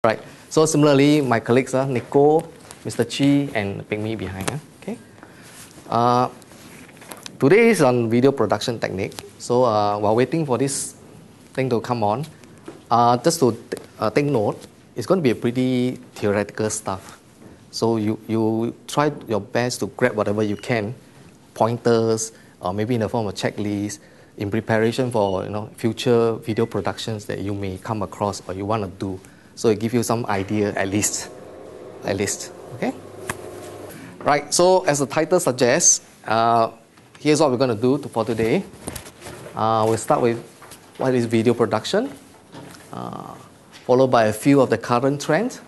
Right. So similarly, my colleagues are Niko, Mr. Chi, and Pingmi behind. Okay. Today is on video production technique. So while waiting for this thing to come on, just to take note, it's going to be a pretty theoretical stuff. So you try your best to grab whatever you can, pointers, or maybe in the form of checklist, in preparation for future video productions that you may come across or you want to do. So it gives you some idea at least. Okay? Right, so as the title suggests, here's what we're going to do for today. We'll start with what is video production, followed by a few of the current trends,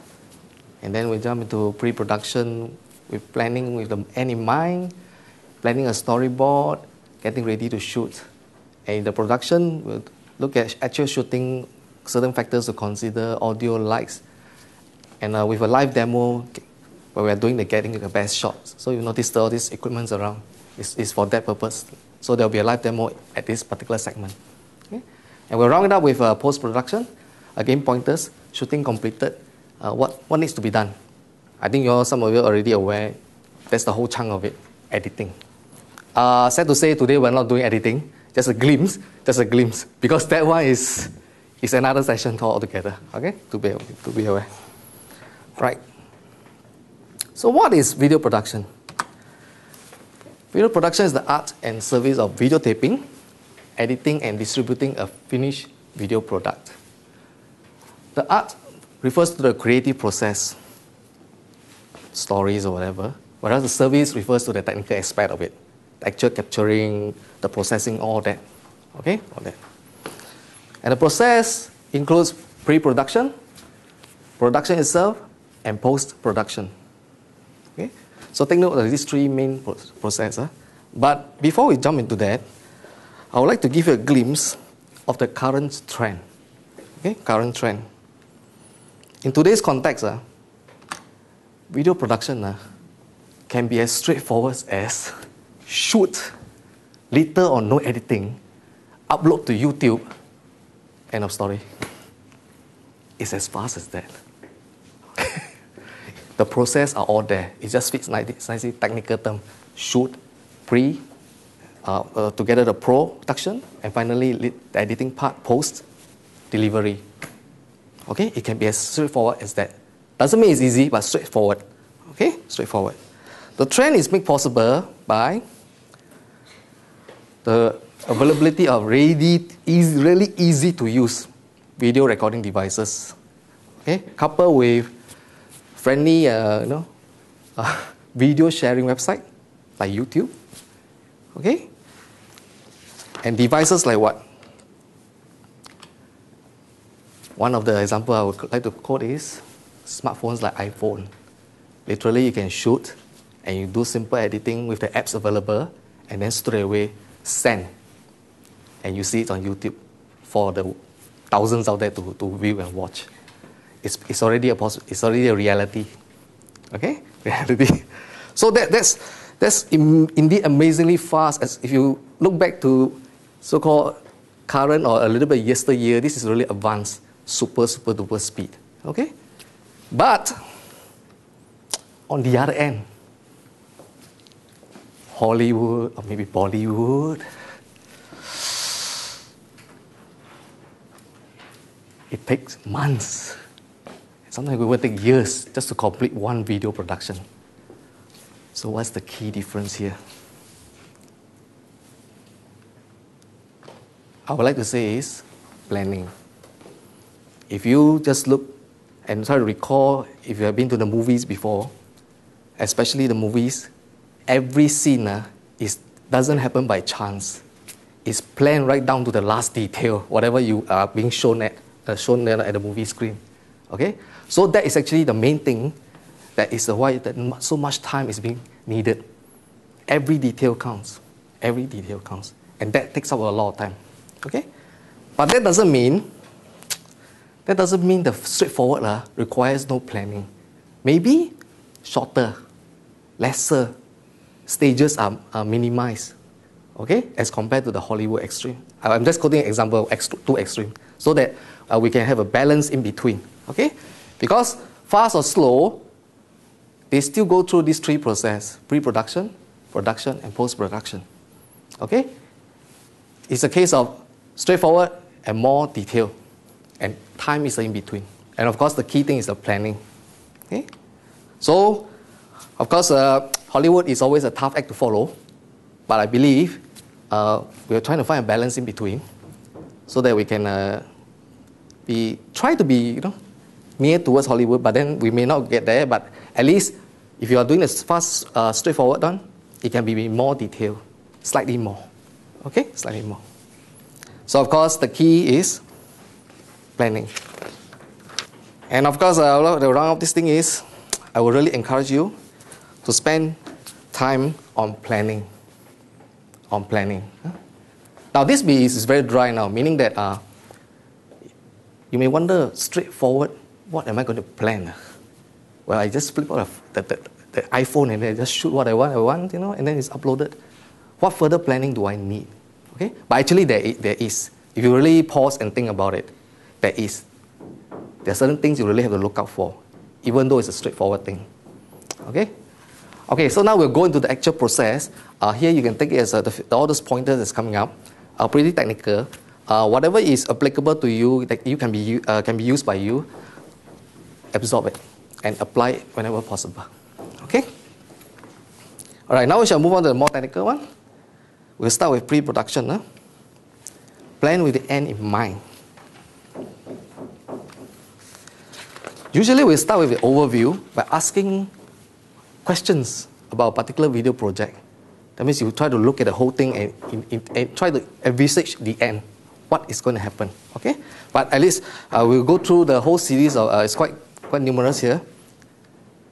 and then we jump into pre-production with planning with the end in mind, planning a storyboard, getting ready to shoot. And in the production, we'll look at actual shooting, certain factors to consider, audio, lights, and with a live demo where we're doing getting the best shots. So you notice all these equipments around is for that purpose. So there'll be a live demo at this particular segment. Okay? And we'll round it up with post-production, again pointers, shooting completed, what needs to be done. I think some of you are already aware, that's the whole chunk of it, editing. Sad to say today we're not doing editing, just a glimpse, because that one is another session altogether, okay, to be aware. Right. So what is video production? Video production is the art and service of videotaping, editing and distributing a finished video product. The art refers to the creative process, stories or whatever, whereas the service refers to the technical aspect of it, the actual capturing, the processing, all that. Okay, all that. And the process includes pre-production, production itself, and post-production. Okay? So take note of these three main processes. But before we jump into that, I would like to give you a glimpse of the current trend. Okay? Current trend. In today's context, video production can be as straightforward as shoot, little or no editing, upload to YouTube, end of story. It's as fast as that. The process are all there. It just fits nicely technical term. Shoot, together the production, and finally the editing part, post, delivery. Okay, it can be as straightforward as that. Doesn't mean it's easy, but straightforward. Okay, straightforward. The trend is made possible by the availability of really easy to use video recording devices. Okay, coupled with friendly, video sharing website like YouTube. Okay, and devices like what? One of the example I would like to quote is smartphones like iPhone. Literally, you can shoot and you do simple editing with the apps available, and then straight away send, and you see it on YouTube for the thousands out there to view and watch. It's already a reality. Okay, reality. So that's indeed amazingly fast. As if you look back to so-called current or a little bit yesteryear, this is really advanced, super duper speed. Okay, but on the other end, Hollywood or maybe Bollywood, it takes months. Sometimes it will take years just to complete one video production. So what's the key difference here? I would like to say is planning. If you just look and try to recall, if you have been to the movies before, especially the movies, every scene doesn't happen by chance. It's planned right down to the last detail, whatever you are being shown there at the movie screen. Okay, so that is actually the main thing. That is why so much time is being needed. Every detail counts. Every detail counts, and that takes up a lot of time. Okay, but that doesn't mean the straightforward requires no planning. Maybe shorter, lesser stages are minimized. Okay, as compared to the Hollywood extreme. I'm just quoting an example of two extreme, so that we can have a balance in between. Okay, Because fast or slow, they still go through these three processes: pre-production, production, and post-production. Okay? It's a case of straightforward and more detail. And time is in between. And of course, the key thing is the planning. Okay? So, of course, Hollywood is always a tough act to follow. But I believe we are trying to find a balance in between so that we can try to be near towards Hollywood, but then we may not get there. But at least if you are doing a fast, straightforward one, it can be more detailed, slightly more. Okay? Slightly more. So, of course, the key is planning. And of course, the round of this thing is, I would really encourage you to spend time on planning. On planning. Now, this is very dry now, meaning that you may wonder, straightforward, what am I going to plan? Well, I just flip out the iPhone and then just shoot what I want, and then it's uploaded. What further planning do I need? Okay? But actually, there is. If you really pause and think about it, there is. There are certain things you really have to look out for, even though it's a straightforward thing. Okay? Okay, so now we'll go into the actual process. Here you can take it as all those pointers that's coming up. Pretty technical. Whatever is applicable to you, that you can be used by you, absorb it and apply it whenever possible. Okay? All right, now we shall move on to the more technical one. We'll start with pre-production. Plan with the end in mind. Usually we start with the overview by asking questions about a particular video project. That means you try to look at the whole thing and try to envisage the end. What is going to happen? Okay? But at least we'll go through the whole series of, it's quite numerous here.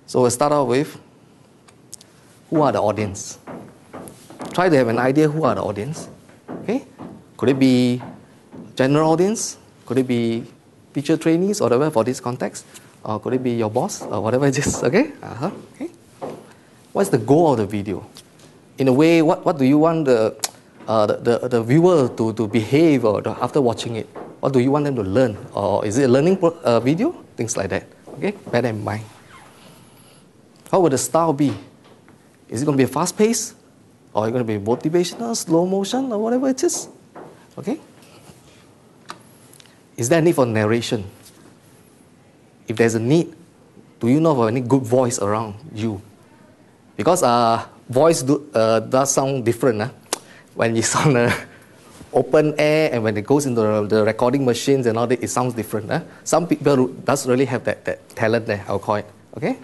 So we'll start out with, who are the audience? Try to have an idea who are the audience. Okay? Could it be general audience? Could it be teacher trainees or whatever for this context? Or could it be your boss or whatever it is? Okay? Okay? What's the goal of the video? In a way, what do you want the viewer to behave or after watching it? What do you want them to learn? Or is it a learning video? Things like that. Okay? Bear that in mind. How would the style be? Is it going to be a fast pace? Or is it going to be motivational, slow motion, or whatever it is? Okay? Is there a need for narration? If there's a need, do you know of any good voice around you? Because voice does sound different. When it's on open air and when it goes into the recording machines and all that, it sounds different. Some people does really have that talent there, I'll call it. Okay?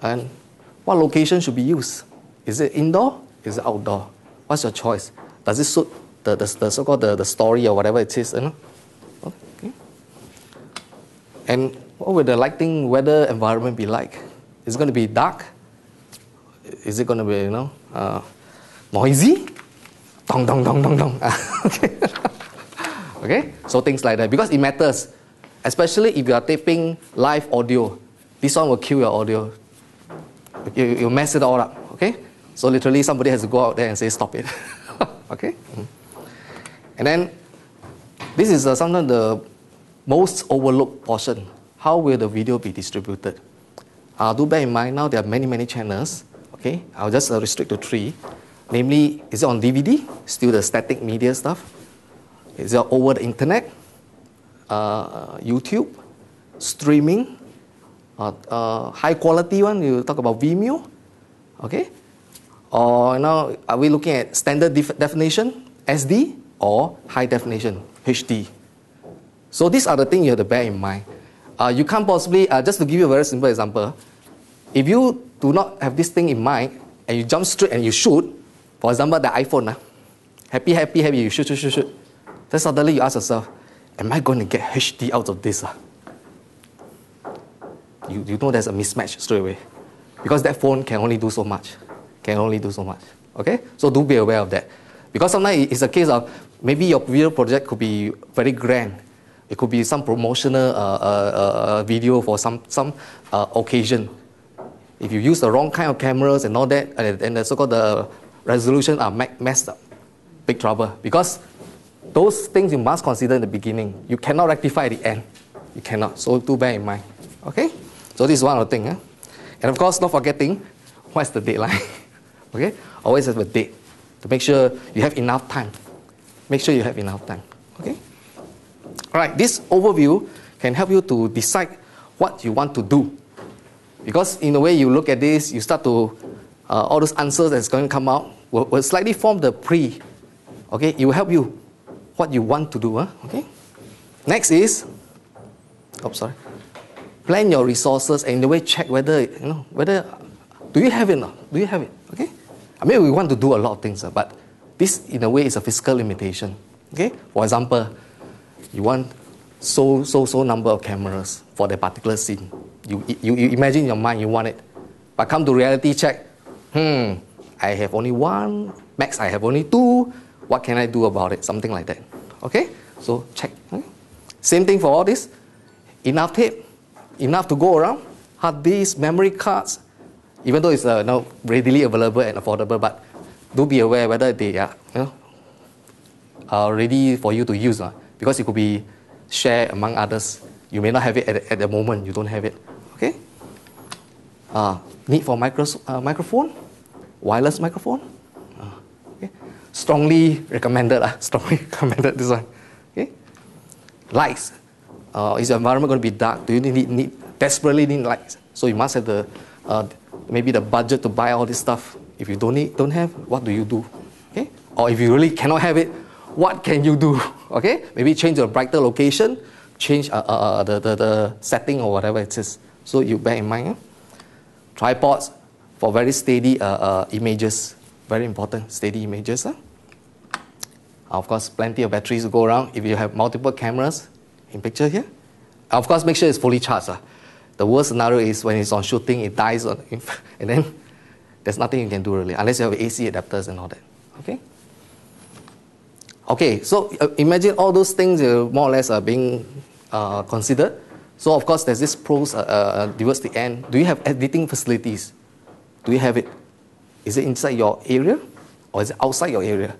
And what location should be used? Is it indoor? Is it outdoor? What's your choice? Does it suit the so-called the story or whatever it is? Okay. And what will the lighting, weather, environment be like? Is it going to be dark? Is it going to be, noisy? Dong, dong, dong, dong, dong. Okay. Okay? So things like that. Because it matters. Especially if you are taping live audio. This one will kill your audio. You mess it all up. Okay? So literally somebody has to go out there and say, stop it. Okay? And then, this is sometimes the most overlooked portion. How will the video be distributed? Do bear in mind, now there are many channels. Okay? I'll just restrict to 3. Namely, is it on DVD? Still the static media stuff? Is it over the internet? YouTube? Streaming? High quality one, you talk about Vimeo? Okay? Or now, are we looking at standard definition, SD, or high definition, HD? So these are the things you have to bear in mind. You can't possibly, just to give you a very simple example, if you do not have this thing in mind, and you jump straight and you shoot, for example, the iPhone, happy, you shoot. Then suddenly you ask yourself, am I going to get HD out of this? You know there's a mismatch straight away. Because that phone can only do so much. Okay? So do be aware of that. Because sometimes it's a case of, maybe your video project could be very grand. It could be some promotional video for some occasion. If you use the wrong kind of cameras and all that, and the so-called the resolution are messed up, big trouble. Because those things you must consider in the beginning. You cannot rectify at the end. You cannot. So do bear in mind. Okay? So this is one of the things. And of course, not forgetting, what's the deadline? Okay? Always have a date to make sure you have enough time. Make sure you have enough time. Okay? All right, this overview can help you to decide what you want to do. Because in a way you look at this, you start to, all those answers that's going to come out will slightly form the pre. Okay? It will help you what you want to do. Okay? Next is, plan your resources and in a way check whether, do you have it or not? Do you have it? Okay? I mean, we want to do a lot of things, but this in a way is a physical limitation. Okay? For example, you want so number of cameras for the particular scene. You imagine in your mind you want it. But come to reality check, I have only one, max I have only two, what can I do about it? Something like that. Okay? So check. Okay? Same thing for all this. Enough tape, enough to go around, hard disks, memory cards, even though it's now readily available and affordable, but do be aware whether they are ready for you to use. Because it could be shared among others. You may not have it at the moment, you don't have it. Okay? Need for microphone, wireless microphone. Okay? Strongly recommended, this one. Okay? Lights. Is your environment going to be dark? Do you desperately need lights? So you must have the maybe the budget to buy all this stuff. If you don't have, what do you do? Okay? Or if you really cannot have it, what can you do? Okay? Maybe change a brighter location, change the setting or whatever it is. So you bear in mind. Tripods for very steady images. Very important, steady images. Of course, plenty of batteries to go around. If you have multiple cameras in picture here. Of course, make sure it's fully charged. The worst scenario is when it's on shooting, it dies, and then there's nothing you can do really, unless you have AC adapters and all that. Okay? Okay, so imagine all those things more or less are being considered. So of course, there's this pros towards the end. Do you have editing facilities? Do you have it? Is it inside your area or is it outside your area?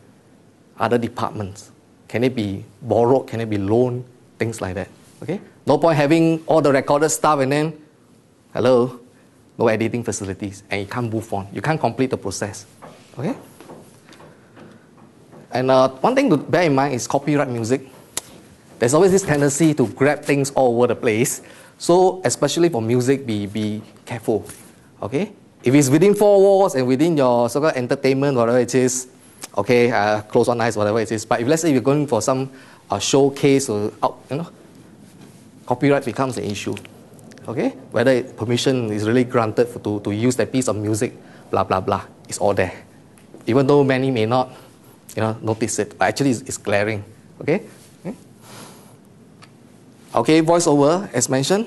Other departments? Can it be borrowed? Can it be loaned? Things like that. Okay? No point having all the recorded stuff and then, hello, no editing facilities, and you can't move on. You can't complete the process. Okay? And one thing to bear in mind is copyright music. There's always this tendency to grab things all over the place. So, especially for music, be careful. Okay? If it's within four walls and within your so-called entertainment, whatever it is, okay, close one eyes, whatever it is. But if let's say you're going for some showcase or copyright becomes an issue. Okay? Whether permission is really granted to use that piece of music, blah blah blah, it's all there. Even though many may not, notice it, but actually it's glaring. Okay? Okay, voiceover as mentioned,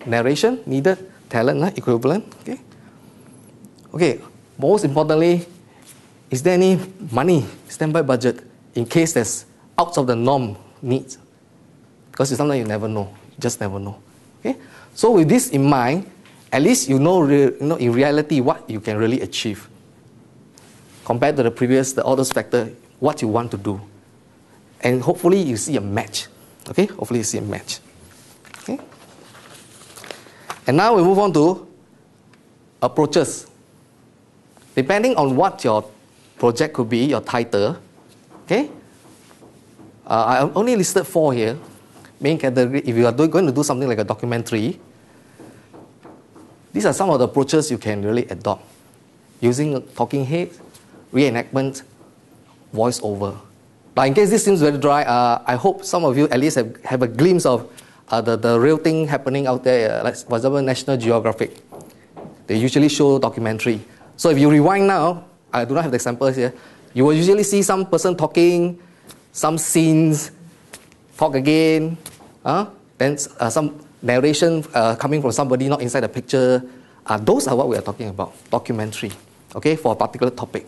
narration needed, talent equivalent. Okay. Okay. Most importantly, is there any money, standby budget, in case there's out of the norm needs? Because sometimes you never know. You just never know. Okay? So with this in mind, at least you know in reality what you can really achieve. Compared to the previous, the others factor, what you want to do. And hopefully you see a match. Okay? Hopefully you see a match. Okay? And now we move on to approaches. Depending on what your project could be, your title. Okay? I only listed 4 here. Main category, if you are going to do something like a documentary, these are some of the approaches you can really adopt. Using talking heads, reenactment, voiceover. But in case this seems very dry, I hope some of you at least have a glimpse of the real thing happening out there. Like, for example, National Geographic. They usually show documentary. So if you rewind now, I do not have the examples here, you will usually see some person talking, some scenes, talk again, then some narration coming from somebody not inside the picture. Those are what we are talking about, documentary, okay, for a particular topic.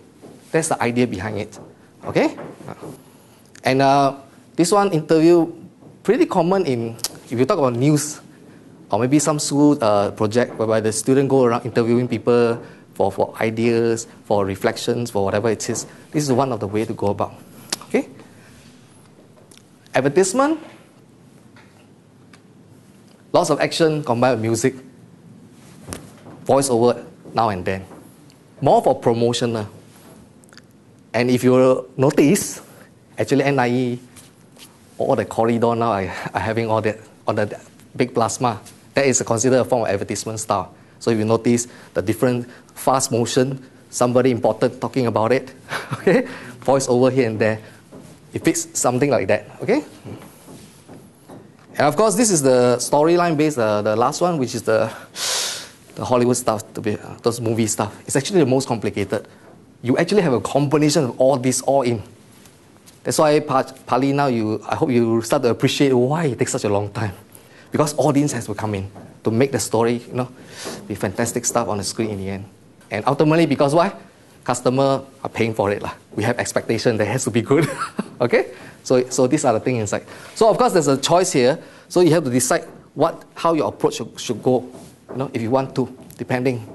That's the idea behind it, okay? And this one interview, pretty common if you talk about news, or maybe some school project whereby the student go around interviewing people for ideas, for reflections, for whatever it is. This is one of the ways to go about, okay? Advertisement. Lots of action combined with music, voiceover now and then. More for promotional. And if you notice, actually NIE, all the corridor now are having all that on the big plasma. That is considered a form of advertisement style. So if you notice the different fast motion, somebody important talking about it, okay? Voice over here and there. It fits something like that, okay? And of course, this is the storyline based, the last one, which is the Hollywood stuff, those movie stuff. It's actually the most complicated. You actually have a combination of all this all in. That's why partly now I hope you start to appreciate why it takes such a long time. Because audience has to come in to make the story, be fantastic stuff on the screen in the end. And ultimately, because why? Customer are paying for it. We have expectation that it has to be good. Okay? So these are the things inside. So of course there's a choice here. So you have to decide how your approach should go. If you want to, depending.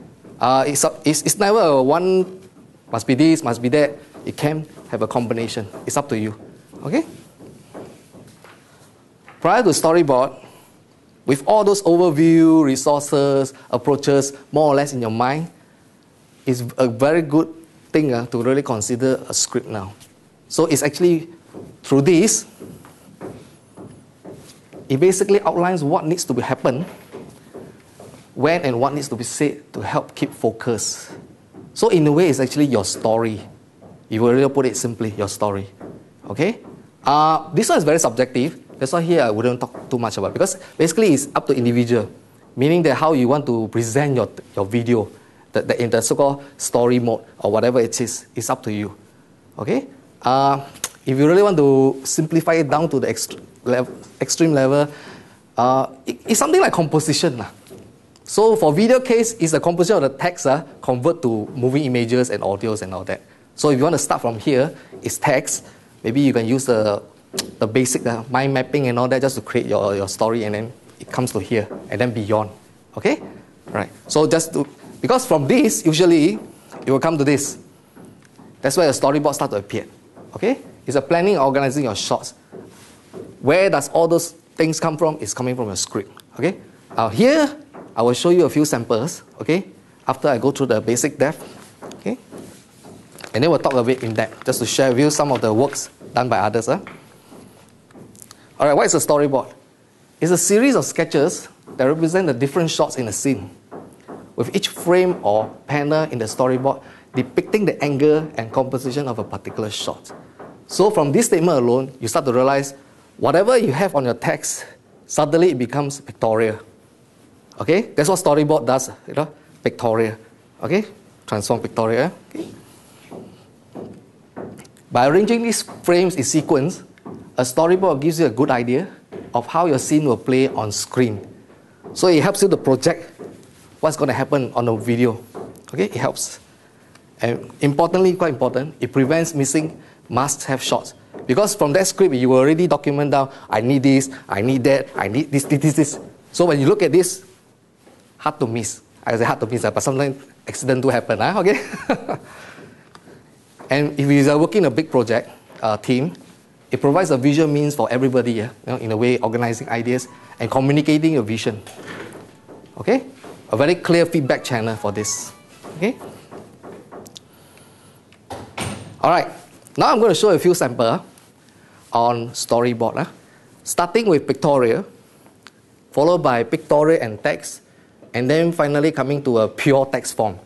It's never a one, must be this, must be that. It can have a combination. It's up to you. Okay? Prior to storyboard, with all those overview, resources, approaches, more or less in your mind, it's a very good thing to really consider a script now. So it's actually, through this, it basically outlines what needs to happen, when and what needs to be said to help keep focus. So in a way, it's actually your story. You will really put it simply, your story. Okay? This one is very subjective. That's why here I wouldn't talk too much about it, because basically it's up to individual, meaning that how you want to present your video, in the so-called story mode or whatever it is, it's up to you. Okay? If you really want to simplify it down to the extreme level, it's something like composition. So for video case, it's the composition of the text convert to moving images and audios and all that. So if you want to start from here, it's text. Maybe you can use the basic mind mapping and all that just to create your story, and then it comes to here and then beyond. Okay? Right. So because from this, usually, it will come to this. That's where the storyboard starts to appear. Okay? It's a planning, organizing your shots. Where does all those things come from? It's coming from your script. Okay? Here, I will show you a few samples. Okay? After I go through the basic depth. Okay? And then we'll talk a bit in depth, just to share with you some of the works done by others. Alright, what is a storyboard? It's a series of sketches that represent the different shots in a scene, with each frame or panel in the storyboard depicting the angle and composition of a particular shot. So from this statement alone, you start to realize whatever you have on your text, suddenly it becomes pictorial. Okay? That's what storyboard does, pictorial. Okay? Transform pictorial. Okay? By arranging these frames in sequence, a storyboard gives you a good idea of how your scene will play on screen. So it helps you to project what's going to happen on the video. Okay, it helps. And importantly, quite important, it prevents missing must-have shots. Because from that script, you will already document down, I need this, I need that, I need this. So when you look at this, hard to miss. I say hard to miss, but sometimes accident do happen. Okay? And if you are working in a big project team, it provides a visual means for everybody, in a way, organizing ideas and communicating your vision. Okay? A very clear feedback channel for this. Okay? Alright, now I'm going to show a few samples on storyboard. Starting with pictorial, followed by pictorial and text, and then finally coming to a pure text form.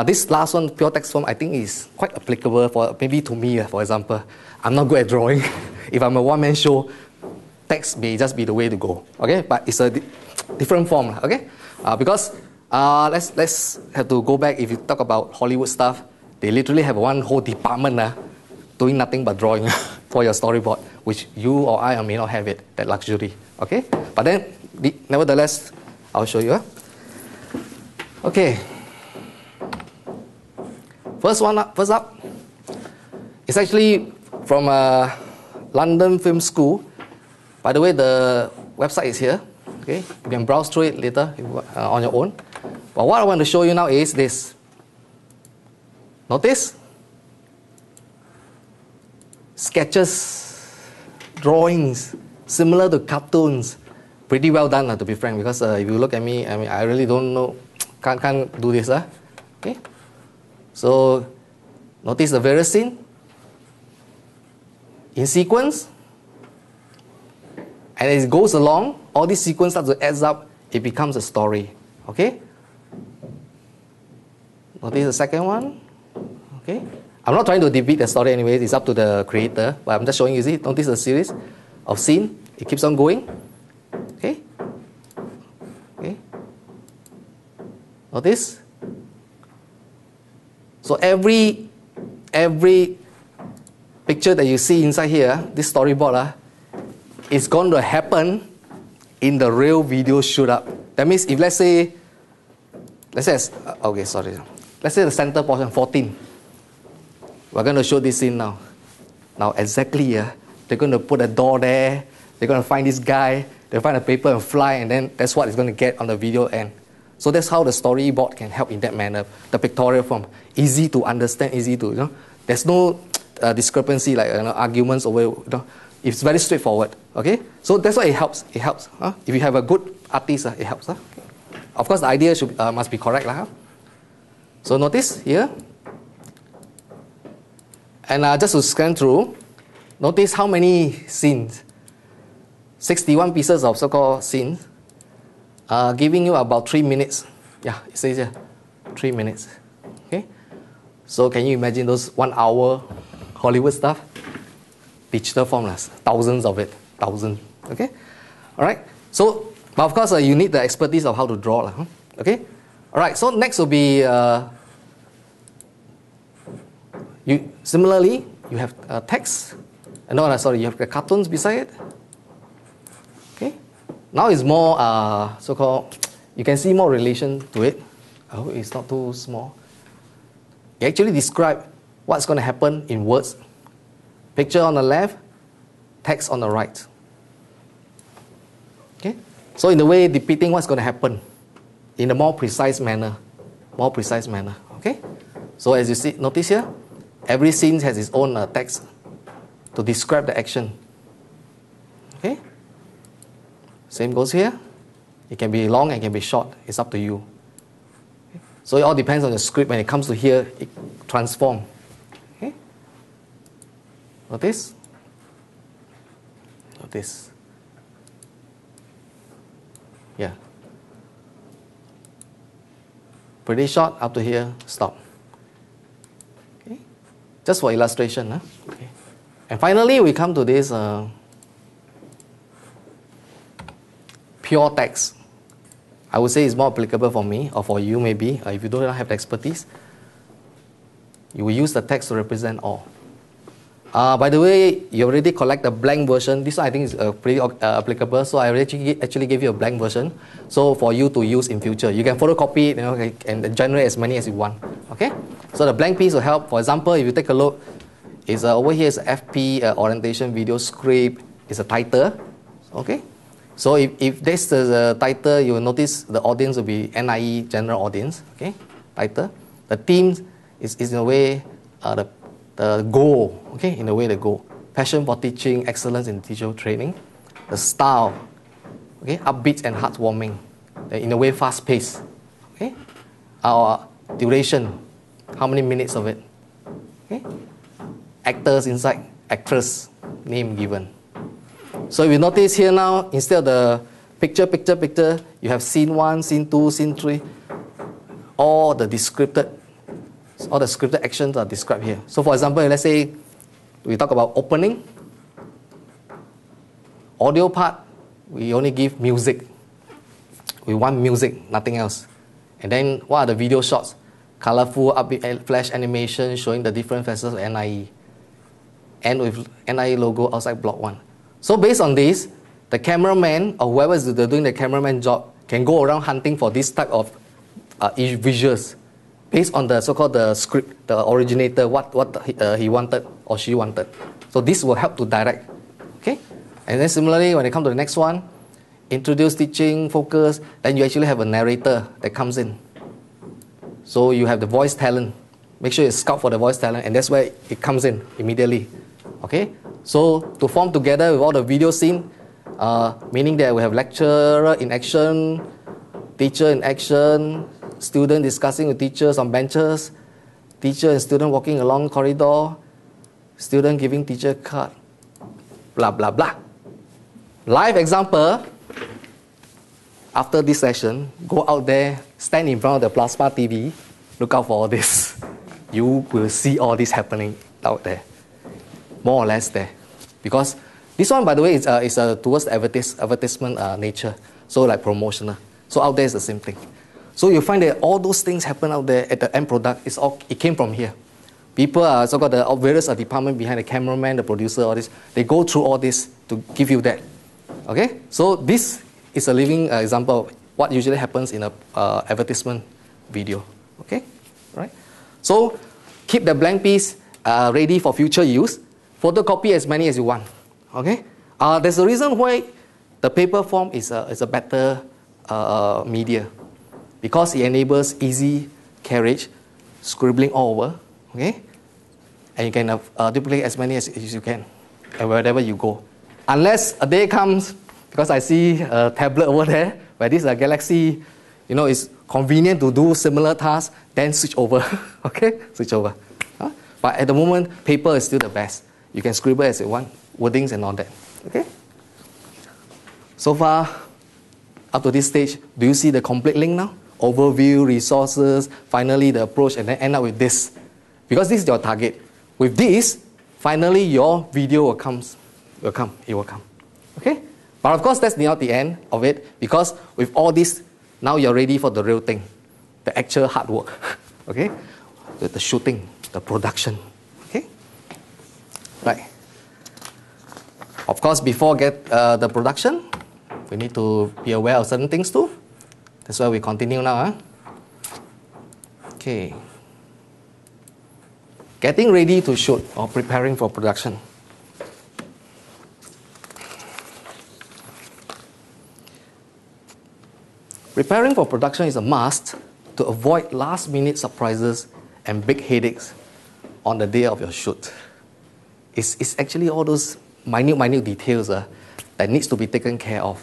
This last one, pure text form, I think is quite applicable for maybe to me, for example. I'm not good at drawing. If I'm a one-man show, text may just be the way to go. Okay, but it's a different form. Okay, because let's have to go back. If you talk about Hollywood stuff, they literally have one whole department doing nothing but drawing for your storyboard, which you or I may not have that luxury. Okay, but then nevertheless, I'll show you. Okay. First up, it's actually from London Film School. By the way, the website is here. Okay, you can browse through it later on your own. But what I want to show you now is this. Notice? Sketches, drawings, similar to cartoons, pretty well done, to be frank, because if you look at me, I mean, I really don't know, can't do this. Okay, so notice the various scene in sequence, and as it goes along, all these sequence starts to add up, it becomes a story. Okay, notice the second one. Okay, I'm not trying to depict the story anyways, it's up to the creator, but I'm just showing you, see, notice the series of scene, it keeps on going. Okay, okay, notice. So every picture that you see inside here, this storyboard, is going to happen in the real video shoot up. That means if let's say okay, sorry, let's say the center portion 14, we're going to show this scene now. Now exactly, they're going to put a door there, they're going to find this guy, they find a paper and fly, and then that's what it's going to get on the video end. So that's how the storyboard can help in that manner. The pictorial form, easy to understand, easy to, there's no discrepancy like arguments over, it's very straightforward. Okay, so that's why it helps. It helps. If you have a good artist, it helps. Okay. Of course, the idea must be correct. So notice here, and just to scan through, notice how many scenes. 61 pieces of so-called scenes, giving you about 3 minutes. Yeah, it says here, 3 minutes. Okay, so can you imagine those 1 hour Hollywood stuff? Digital formulas, thousands of it, thousands. Okay, all right. So, but of course, you need the expertise of how to draw. Okay, all right. So next will be similarly you have text. No, sorry, you have the cartoons beside it. Okay, now it's more so-called. You can see more relation to it. I hope it's not too small. You actually describe what's going to happen in words. Picture on the left, text on the right. Okay? So in a way, depicting what's going to happen in a more precise manner. More precise manner. Okay? So as you see, notice here, every scene has its own text to describe the action. Okay? Same goes here. It can be long and it can be short. It's up to you. Okay? So it all depends on the script. When it comes to here, it transforms. Notice? Notice. Yeah. Pretty short, up to here, stop. Okay. Just for illustration. Okay. And finally, we come to this pure text. I would say it's more applicable for me, or for you maybe, if you don't have the expertise. You will use the text to represent all. By the way, you already collect the blank version. This one I think is pretty applicable. So I actually gave you a blank version. So for you to use in future, you can photocopy it, and generate as many as you want. Okay. So the blank piece will help. For example, if you take a look, is over here is FP orientation video script. It's a title. Okay. So if this is the title, you will notice the audience will be NIE general audience. Okay. Title. The theme is in a way the goal, okay, in a way the goal. Passion for teaching, excellence in teacher training. The style, okay, upbeat and heartwarming. In a way fast-paced, okay. Our duration, how many minutes of it, okay. Actors inside, actress, name given. So if you notice here now, instead of the picture, you have scene 1, scene 2, scene 3. All the scripted actions are described here. So for example, let's say we talk about opening. Audio part, we only give music. We want music, nothing else. And then what are the video shots? Colorful, upbeat flash animation showing the different facets of NIE. And with NIE logo outside block 1. So based on this, the cameraman or whoever is doing the cameraman job can go around hunting for this type of visuals. Based on the so-called the script, the originator, what he wanted or she wanted. So this will help to direct. Okay? And then similarly, when it comes to the next one, introduce teaching, focus, then you actually have a narrator that comes in. So you have the voice talent. Make sure you scout for the voice talent, and that's where it comes in immediately. Okay? So to form together with all the video scene, meaning that we have lecturer in action, teacher in action, student discussing with teachers on benches, teacher and student walking along corridor, student giving teacher card, blah, blah, blah. Live example, after this session, go out there, stand in front of the plasma TV, look out for all this. You will see all this happening out there, more or less there. Because this one, by the way, is towards the advertisement nature, so like promotional. So out there is the same thing. So you find that all those things happen out there at the end product, it came from here. People are so got the various department behind, the cameraman, the producer, all this. They go through all this to give you that. Okay? So this is a living example of what usually happens in a advertisement video. Okay? Right? So keep the blank piece ready for future use. Photocopy as many as you want. Okay? There's a reason why the paper form is a better media, because it enables easy carriage, scribbling all over. Okay? And you can duplicate as many as you can, and wherever you go. Unless a day comes, because I see a tablet over there, where this Galaxy, is convenient to do similar tasks, then switch over. Okay? Switch over. But at the moment, paper is still the best. You can scribble as you want, wordings and all that. Okay? So far, up to this stage, do you see the complete link now? Overview, resources, finally the approach, and then end up with this. Because this is your target. With this, finally your video will come. It will come. Okay? But of course, that's not the end of it, because with all this, now you're ready for the real thing, the actual hard work. Okay? The shooting, the production. Okay? Right. Of course, before the production, we need to be aware of certain things too. That's why we continue now. Okay. Getting ready to shoot or preparing for production. Preparing for production is a must to avoid last-minute surprises and big headaches on the day of your shoot. It's actually all those minute details that needs to be taken care of.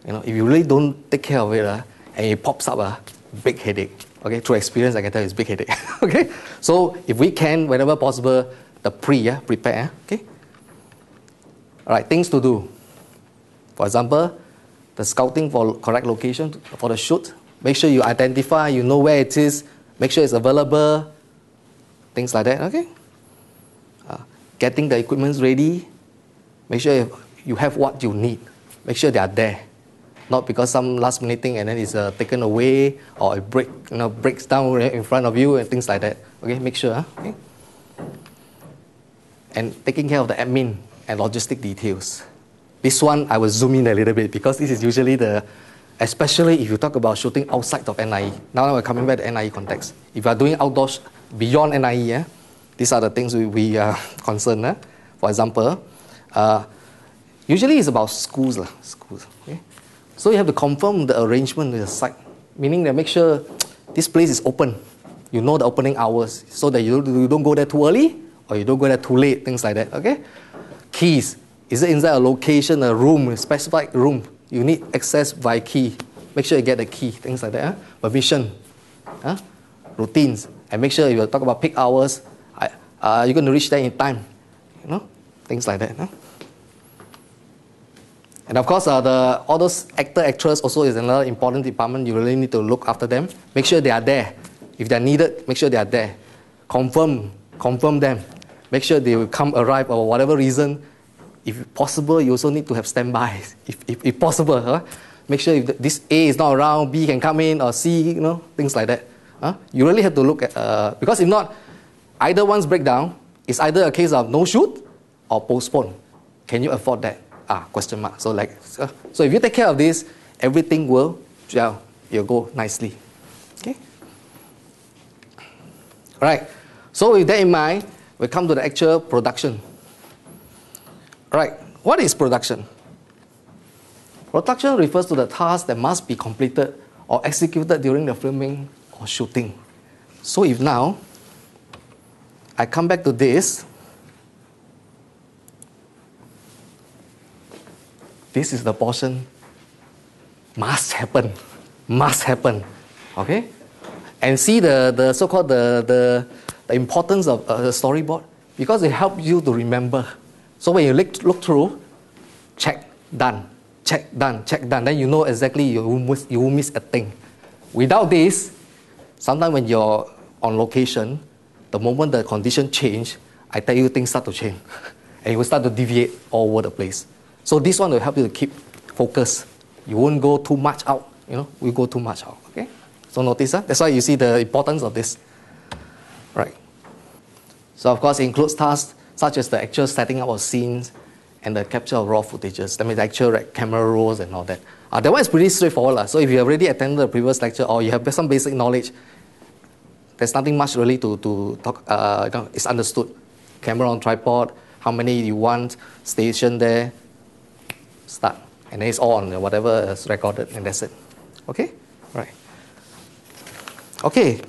If you really don't take care of it and it pops up, big headache. Okay, through experience, I can tell you it's big headache. Okay, so if we can, whenever possible, prepare. Okay. All right, things to do. For example, the scouting for correct location for the shoot. Make sure you identify, you know where it is. Make sure it's available. Things like that. Okay. Getting the equipment ready. Make sure you have what you need. Make sure they are there. Not because some last minute thing and then it's taken away or it breaks down in front of you and things like that. Okay, make sure. Okay? And taking care of the admin and logistic details. This one I will zoom in a little bit, because this is usually especially if you talk about shooting outside of NIE. Now we're coming back to NIE context. If you are doing outdoors beyond NIE, these are the things we are concerned. For example, usually it's about schools. Okay? So you have to confirm the arrangement with the site, meaning that make sure this place is open. You know the opening hours, so that you don't go there too early or you don't go there too late, things like that. Okay? Keys. Is it inside a location, a room, a specified room? You need access by key. Make sure you get the key, things like that. Permission, routines, and make sure you talk about peak hours. You're going to reach there in time, things like that. And of course, all those actor/actress also is another important department. You really need to look after them. Make sure they are there. If they are needed, make sure they are there. Confirm them. Make sure they will arrive or whatever reason. If possible, you also need to have standby. If possible, make sure if this A is not around, B can come in, or C, things like that. You really have to look at because if not, either one's breakdown. It's either a case of no shoot or postpone. Can you afford that? Question mark. So if you take care of this, everything will go nicely. Okay. All right. So with that in mind, we come to the actual production. All right. What is production? Production refers to the task that must be completed or executed during the filming or shooting. So if now I come back to this. this is the portion must happen, okay? And see the so-called the importance of a storyboard, because it helps you to remember. So when you look through, check, done, check, done, check, done, then you know exactly you won't miss a thing. Without this, sometimes when you're on location, the moment the condition change, I tell you things start to change. And you will start to deviate all over the place. So this one will help you to keep focus. You won't go too much out, we go too much out, okay? So notice, that's why you see the importance of this. Right. So of course it includes tasks such as the actual setting up of scenes and the capture of raw footages. That means the actual camera rolls and all that. That one is pretty straightforward. So if you have already attended the previous lecture or you have some basic knowledge, there's nothing much really to talk, it's understood. Camera on tripod, how many you want, station there, start. And then it's all on whatever is recorded, and that's it. Okay? Right. Okay.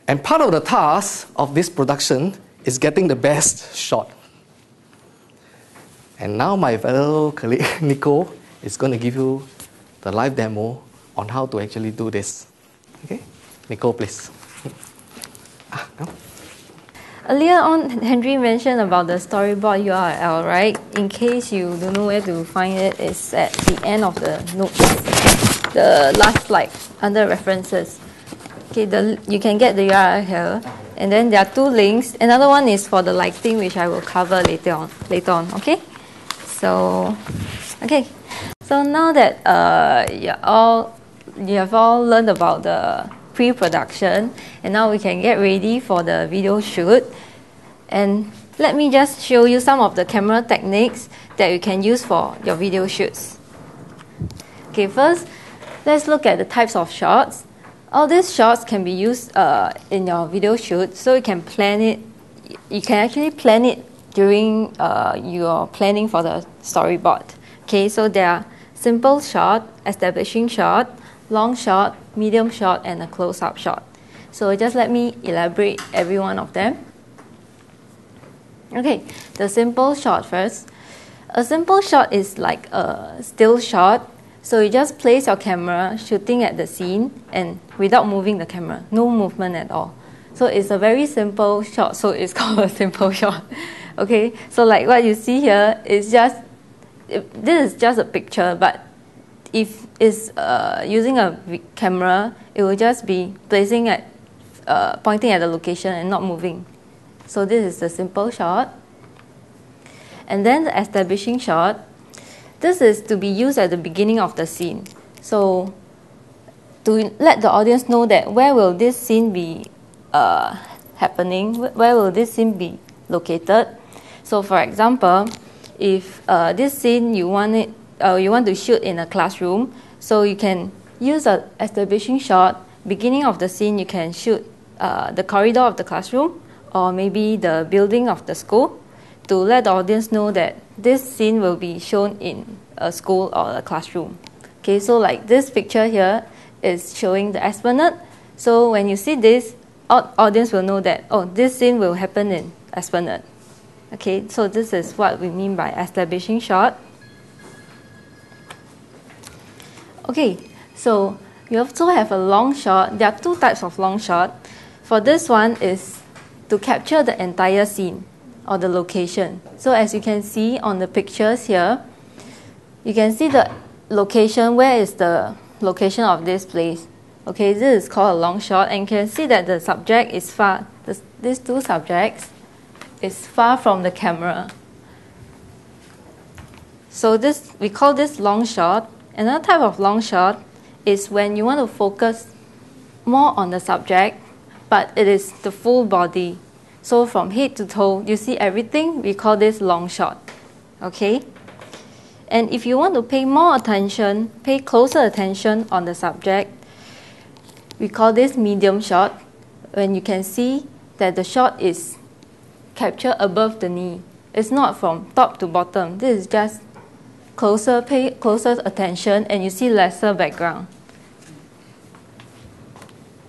And part of the task of this production is getting the best shot. And now my fellow colleague, Niko, is going to give you the live demo on how to actually do this. Okay? Niko, please. No? Earlier on, Henry mentioned about the storyboard URL, right? In case you don't know where to find it, it's at the end of the notes, the last slide, under references. Okay, you can get the URL here. And then there are two links. Another one is for the lighting, which I will cover later on. Okay? So now that you have all learned about the pre-production, and now we can get ready for the video shoot. And let me just show you some of the camera techniques that you can use for your video shoots. Okay, first, let's look at the types of shots. All these shots can be used in your video shoot, so you can plan it. You can actually plan it during your planning for the storyboard. Okay, so there are simple shot, establishing shot, long shot, medium shot, and a close-up shot. So just let me elaborate every one of them. Okay, the simple shot first. A simple shot is like a still shot. So you just place your camera shooting at the scene and without moving the camera, no movement at all. So it's a very simple shot, so it's called a simple shot. Okay, so like what you see here is just, this is just a picture, but if it's using a camera, it will just be placing at, pointing at the location and not moving. So this is the simple shot. And then the establishing shot. This is to be used at the beginning of the scene. So to let the audience know that where will this scene be happening, where will this scene be located. So for example, if this scene you want to shoot in a classroom, so you can use an establishing shot. Beginning of the scene, you can shoot the corridor of the classroom or maybe the building of the school to let the audience know that this scene will be shown in a school or a classroom. Okay, so like this picture here is showing the Esplanade. So when you see this, audience will know that, oh, this scene will happen in Esplanade. Okay, so this is what we mean by establishing shot. Okay, so you also have a long shot. There are two types of long shot. For this one is to capture the entire scene or the location. So as you can see on the pictures here, you can see the location, where is the location of this place. Okay, this is called a long shot, and you can see that the subject is far, these two subjects is far from the camera. So this, we call this long shot. Another type of long shot is when you want to focus more on the subject, but it is the full body. So from head to toe, you see everything, we call this long shot. Okay? And if you want to pay more attention, pay closer attention on the subject, we call this medium shot, when you can see that the shot is captured above the knee. It's not from top to bottom. This is just closer, pay closer attention, and you see lesser background.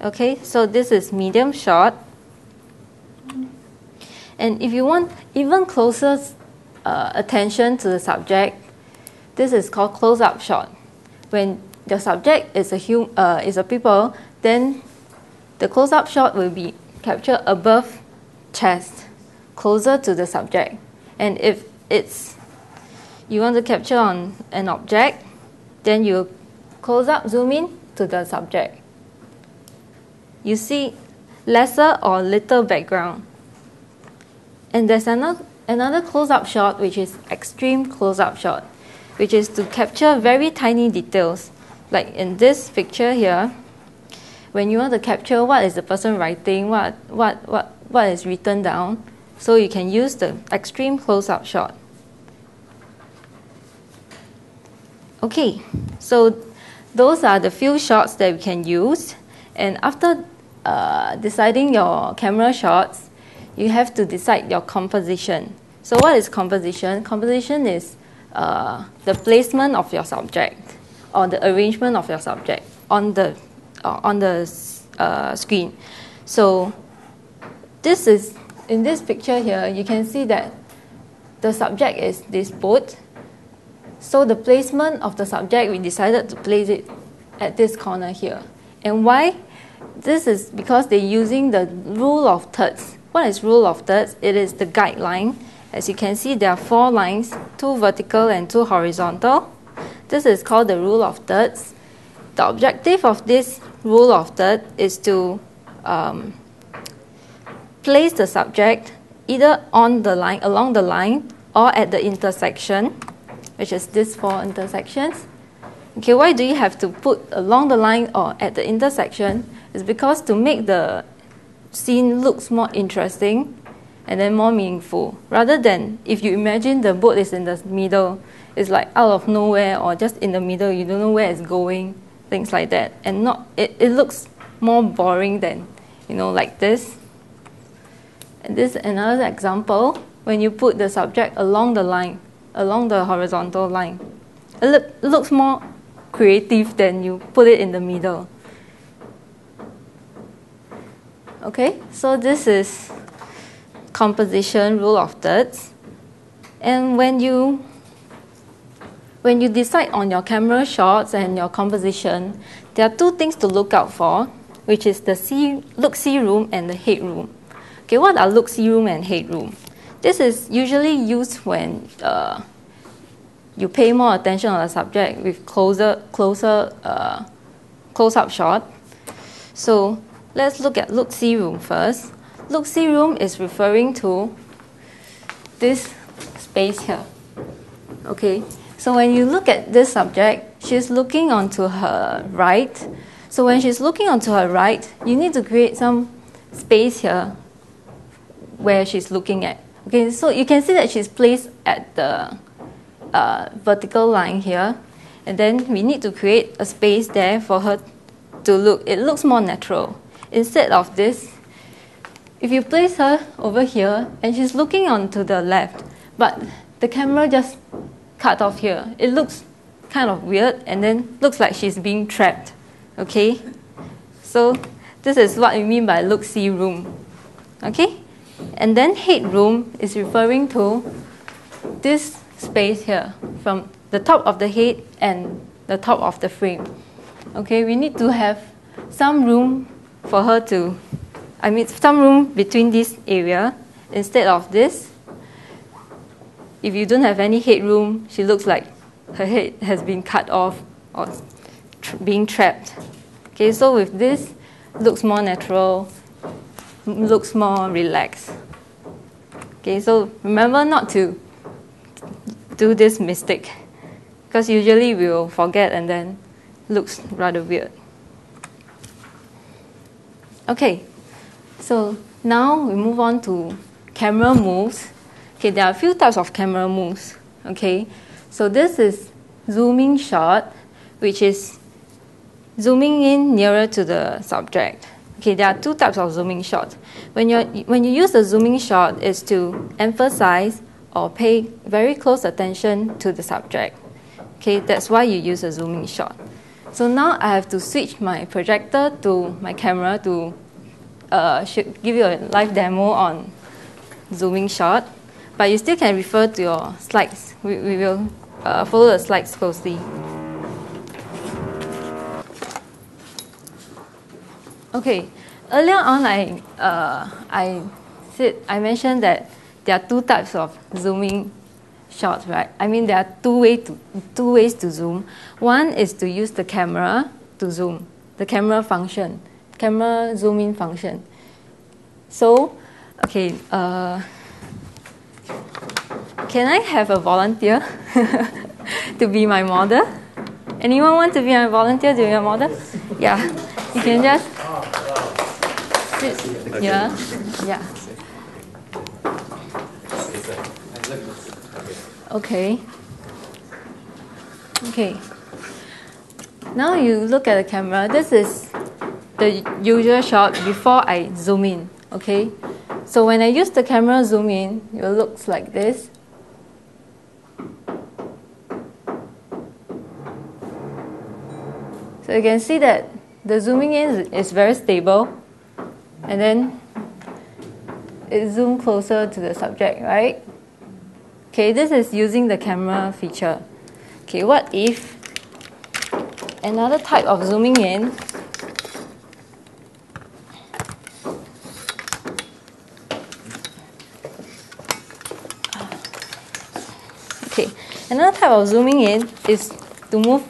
Okay, so this is medium shot. And if you want even closer attention to the subject, This is called close-up shot. When the subject is a people, then the close-up shot will be captured above chest, closer to the subject. And if you want to capture on an object, then you close up, zoom in to the subject. You see lesser or little background. And there's another close-up shot, which is extreme close-up shot, which is to capture very tiny details. Like in this picture here, when you want to capture what is the person writing, what is written down, so you can use the extreme close-up shot. Okay, so those are the few shots that we can use. And after deciding your camera shots, you have to decide your composition. So what is composition? Composition is the placement of your subject or the arrangement of your subject on the screen. So this is, in this picture here, you can see that the subject is this boat. So the placement of the subject, we decided to place it at this corner here. And why? This is because they're using the rule of thirds. What is rule of thirds? It is the guideline. As you can see, there are 4 lines, 2 vertical and 2 horizontal. This is called the rule of thirds. The objective of this rule of thirds is to place the subject either on the line, along the line, or at the intersection, which is these 4 intersections. Okay, why do you have to put along the line or at the intersection? It's because to make the scene looks more interesting and then more meaningful. Rather than if you imagine the boat is in the middle, it's like out of nowhere or just in the middle, you don't know where it's going, things like that. And it looks more boring than, like this. And this is another example when you put the subject along the line, along the horizontal line. It looks more creative than you put it in the middle. Okay, so this is composition, rule of thirds. And when you decide on your camera shots and your composition, there are 2 things to look out for, which is the look-see room and the headroom. Okay, what are look-see room and headroom? This is usually used when you pay more attention on the subject with close-up shot. So let's look at look-see room first. Look-see room is referring to this space here. Okay, so when you look at this subject, she's looking onto her right. So when she's looking onto her right, you need to create some space here where she's looking at. Okay, so you can see that she's placed at the vertical line here, and then we need to create a space there for her to look. It looks more natural. Instead of this, if you place her over here and she's looking onto the left, but the camera just cut off here, it looks kind of weird and then looks like she's being trapped. Okay, so this is what we mean by look-see room. Okay, and then headroom is referring to this space here from the top of the head and the top of the frame. Okay, we need to have some room for her to, some room between this area instead of this. If you don't have any headroom, she looks like her head has been cut off or being trapped. Okay, so with this, looks more natural, looks more relaxed. Okay, so remember not to do this mistake, because usually we will forget and then looks rather weird. Okay, so now we move on to camera moves. Okay, there are a few types of camera moves. Okay, so this is zooming shot, which is zooming in nearer to the subject. Okay, there are 2 types of zooming shots. When you use the zooming shot, is to emphasize or pay very close attention to the subject. Okay, that's why you use a zooming shot. So now I have to switch my projector to my camera to give you a live demo on zooming shot, but you still can refer to your slides. We will follow the slides closely. Okay, earlier on I mentioned that there are two types of zooming shots, right? I mean, there are two ways to zoom. One is to use the camera to zoom, the camera function, camera zoom in function. So, okay, can I have a volunteer to be my model? Anyone want to be my volunteer to be a model? Yeah, you can just sit. Yeah, yeah. Okay. Okay. Now you look at the camera. This is the usual shot before I zoom in. Okay. So when I use the camera zoom in, it looks like this. So you can see that the zooming in is very stable, and then it zooms closer to the subject, right? Okay, this is using the camera feature. Okay, what if another type of zooming in another type of zooming in is to move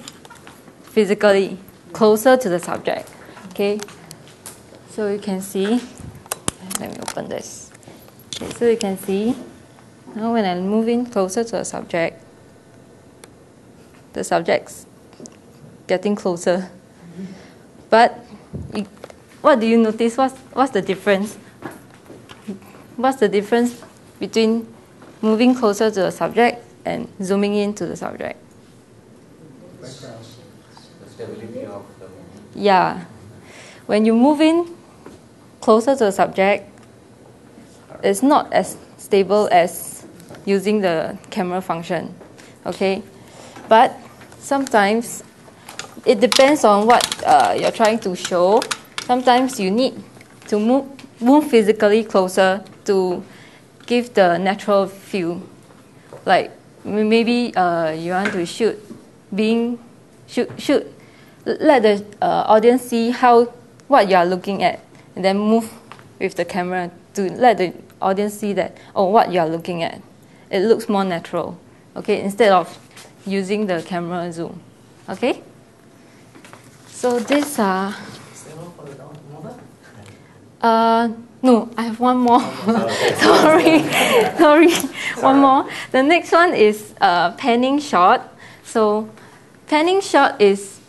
physically closer to the subject. Okay, so you can see, let me open this. Okay, so you can see now when I move in closer to the subject's getting closer. But what do you notice? What's the difference? What's the difference between moving closer to the subject and zooming into the subject? The stability of the movement. Yeah. When you move in closer to the subject, it's not as stable as using the camera function. Okay? But sometimes it depends on what you're trying to show. Sometimes you need to move physically closer to give the natural feel. Like maybe you want to shoot, let the audience see what you are looking at, and then move with the camera to let the audience see that, oh, what you are looking at. It looks more natural. Okay, instead of using the camera zoom. Okay? So this no, I have one more. Sorry, one more. The next one is panning shot. So panning shot is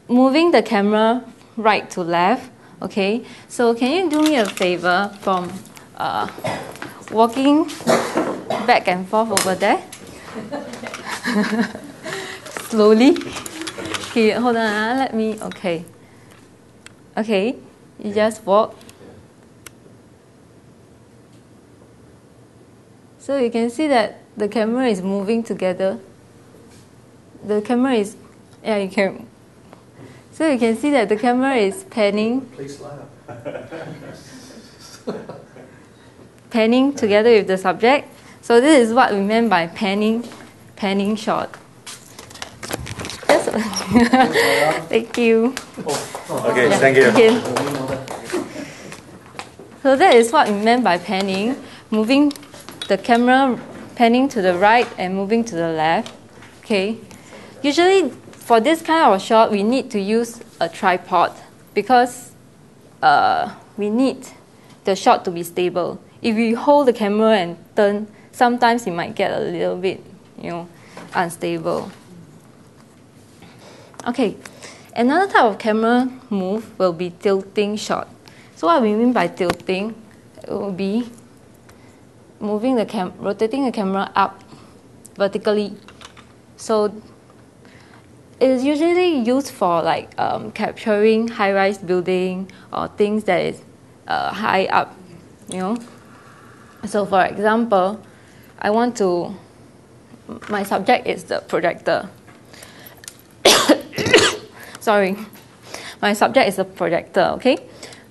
moving the camera right to left. Okay, so can you do me a favor from walking back and forth over there? Slowly. Okay, hold on. Let me. Okay. Okay, you just walk. So you can see that the camera is moving together. The camera is, yeah, you can. So you can see that the camera is panning. Please laugh. Panning together with the subject. So this is what we meant by panning shot. Yes. Thank you. Okay, yeah, thank you. Okay. So that is what we meant by panning, moving the camera, panning to the right and moving to the left. Okay. Usually for this kind of shot, we need to use a tripod because we need the shot to be stable. If you hold the camera and turn, sometimes it might get a little bit, unstable. Okay, another type of camera move will be tilting shot. So what we mean by tilting, it will be rotating the camera up vertically. So it is usually used for like capturing high-rise building or things that is high up, So for example, my subject is the projector. Sorry, my subject is the projector. Okay,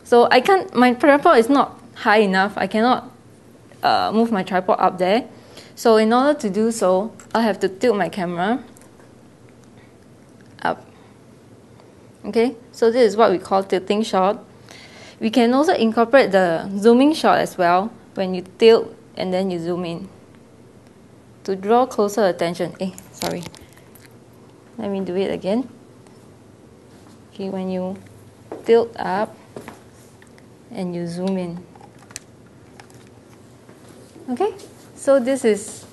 so my tripod is not high enough. I cannot move my tripod up there. So in order to do so, I'll have to tilt my camera up. Okay, so this is what we call tilting shot. We can also incorporate the zooming shot as well when you tilt and then you zoom in to draw closer attention. Sorry. Let me do it again. Okay, when you tilt up and you zoom in. Okay, so this is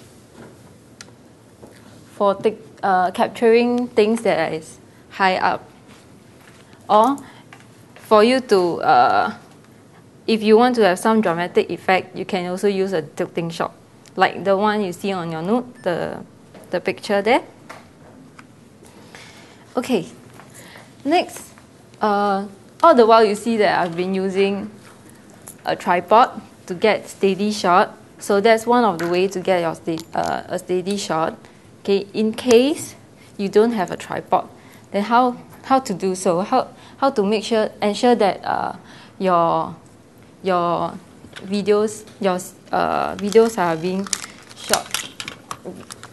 for capturing things that is high up. Or for you to, if you want to have some dramatic effect, you can also use a tilting shot, like the one you see on your note, the picture there. Okay, next, all the while you see that I've been using a tripod to get steady shot. So that's one of the ways to get your a steady shot. Okay, in case you don't have a tripod, then how to do so? How to ensure that your videos are being shot.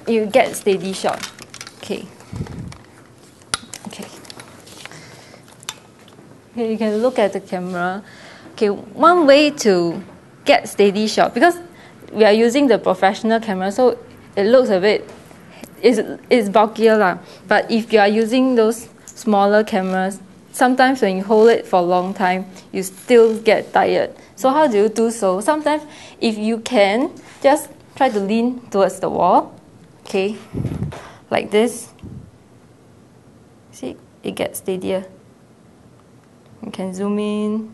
You get steady shot. Okay. Okay, you can look at the camera. Okay, one way to get steady shot, because we are using the professional camera, so it looks a bit, it's bulkier lah. But if you are using those smaller cameras, sometimes when you hold it for a long time, you still get tired. So how do you do so? Sometimes if you can, just try to lean towards the wall. Okay, like this. See, it gets steadier. You can zoom in.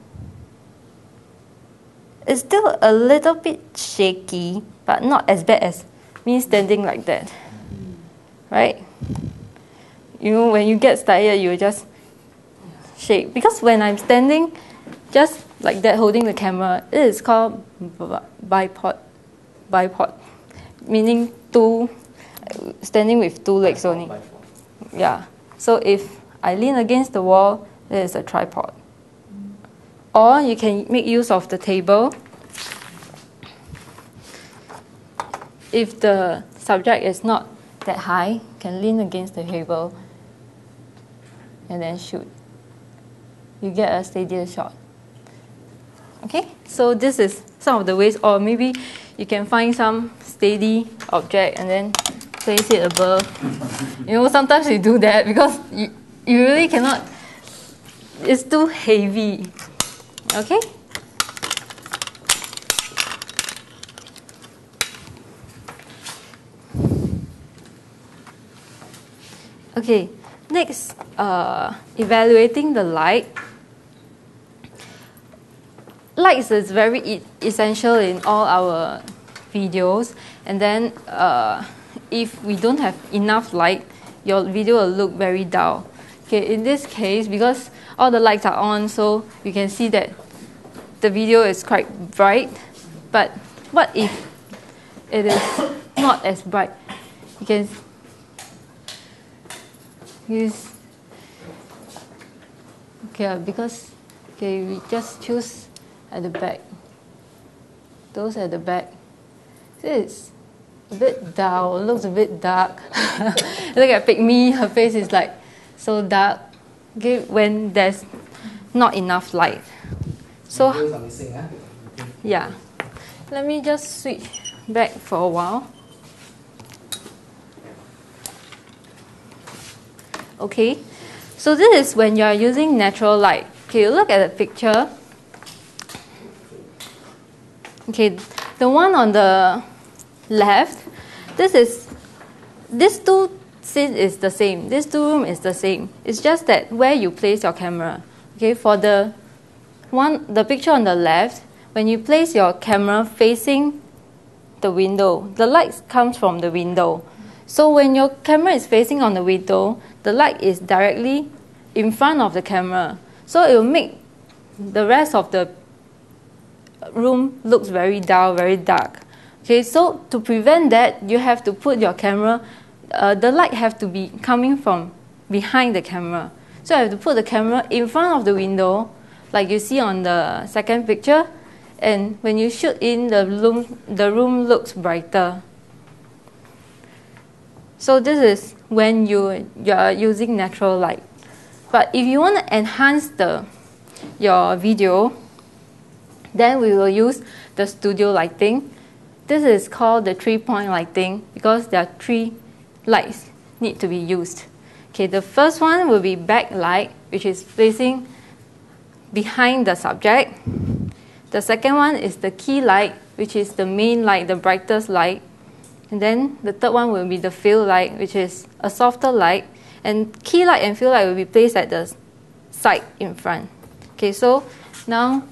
It's still a little bit shaky, but not as bad as me standing like that. Right? You know, when you get tired, you just shake. Because when I'm standing just like that, holding the camera, it is called bipod, meaning standing with two legs only. Yeah. So if I lean against the wall, it is a tripod. Or you can make use of the table. If the subject is not that high, you can lean against the table and then shoot. You get a steadier shot. Okay, so this is some of the ways, or maybe you can find some steady object and then place it above. You know, sometimes you do that because you really cannot, it's too heavy. Okay? Okay, next, evaluating the light. Lights is very essential in all our videos, and then if we don't have enough light, your video will look very dull. Okay, in this case, because all the lights are on, so you can see that the video is quite bright. But what if it is not as bright? You can use, because we just choose at the back. Those at the back. It's a bit dull, looks a bit dark. Look at Pygmy, her face is like so dark. Okay, when there's not enough light. So yeah, let me just switch back for a while. Okay, so this is when you are using natural light. Okay, look at the picture. Okay, the one on the left, this two scene is the same. This two room is the same. It's just that where you place your camera. Okay, for the picture on the left, when you place your camera facing the window, the light comes from the window. So when your camera is facing on the window, the light is directly in front of the camera. So it will make the rest of the room looks very dull, very dark. Okay, so to prevent that, you have to put your camera, the light have to be coming from behind the camera. So you have to put the camera in front of the window, like you see on the second picture, and when you shoot in, the room looks brighter. So this is when you are using natural light. But if you want to enhance your video, then we will use the studio lighting. This is called the 3-point lighting because there are 3 lights need to be used. Okay, the first one will be backlight, which is facing behind the subject. The second one is the key light, which is the main light, the brightest light. And then the third one will be the fill light, which is a softer light. And key light and fill light will be placed at the side in front. Okay, so now,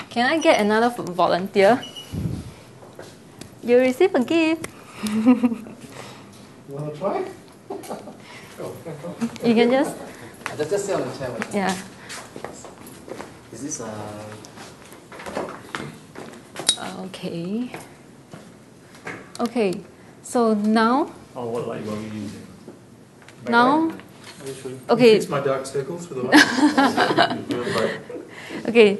can I get another volunteer? You receive a gift. You want to try? You can just... Just sit on the chair. Yeah. Is this Okay. Okay, so now... Oh, what light were we using? Now... Can Okay. you fix my dark circles with the light? Okay,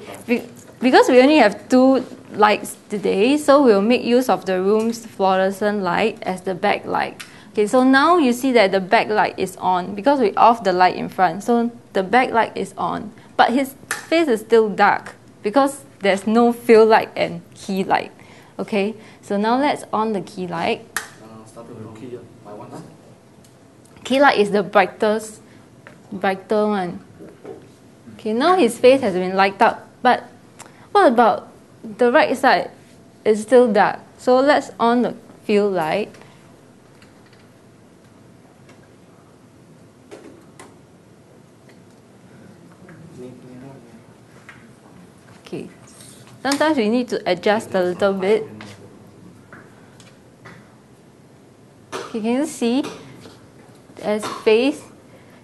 because we only have 2 lights today, so we'll make use of the room's fluorescent light as the backlight. Okay, so now you see that the backlight is on because we off the light in front. So the backlight is on, but his face is still dark because there's no fill light and key light. Okay, so now let's on the key light. start with key. By one. Key light is the brighter one. Okay, now his face has been lighted up, but what about the right side? It's still dark. So let's on the fill light. Okay. Sometimes we need to adjust a little bit. Okay, can you see? As face,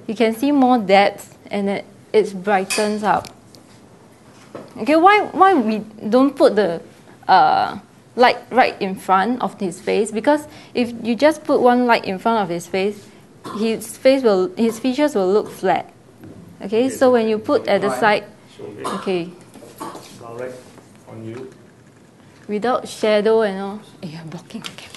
you can see more depth and it brightens up. Okay, why we don't put the light right in front of his face? Because if you just put one light in front of his features will look flat. Okay, so when you put at the side, okay, Direct on you. without shadow and all. You're blocking the camera.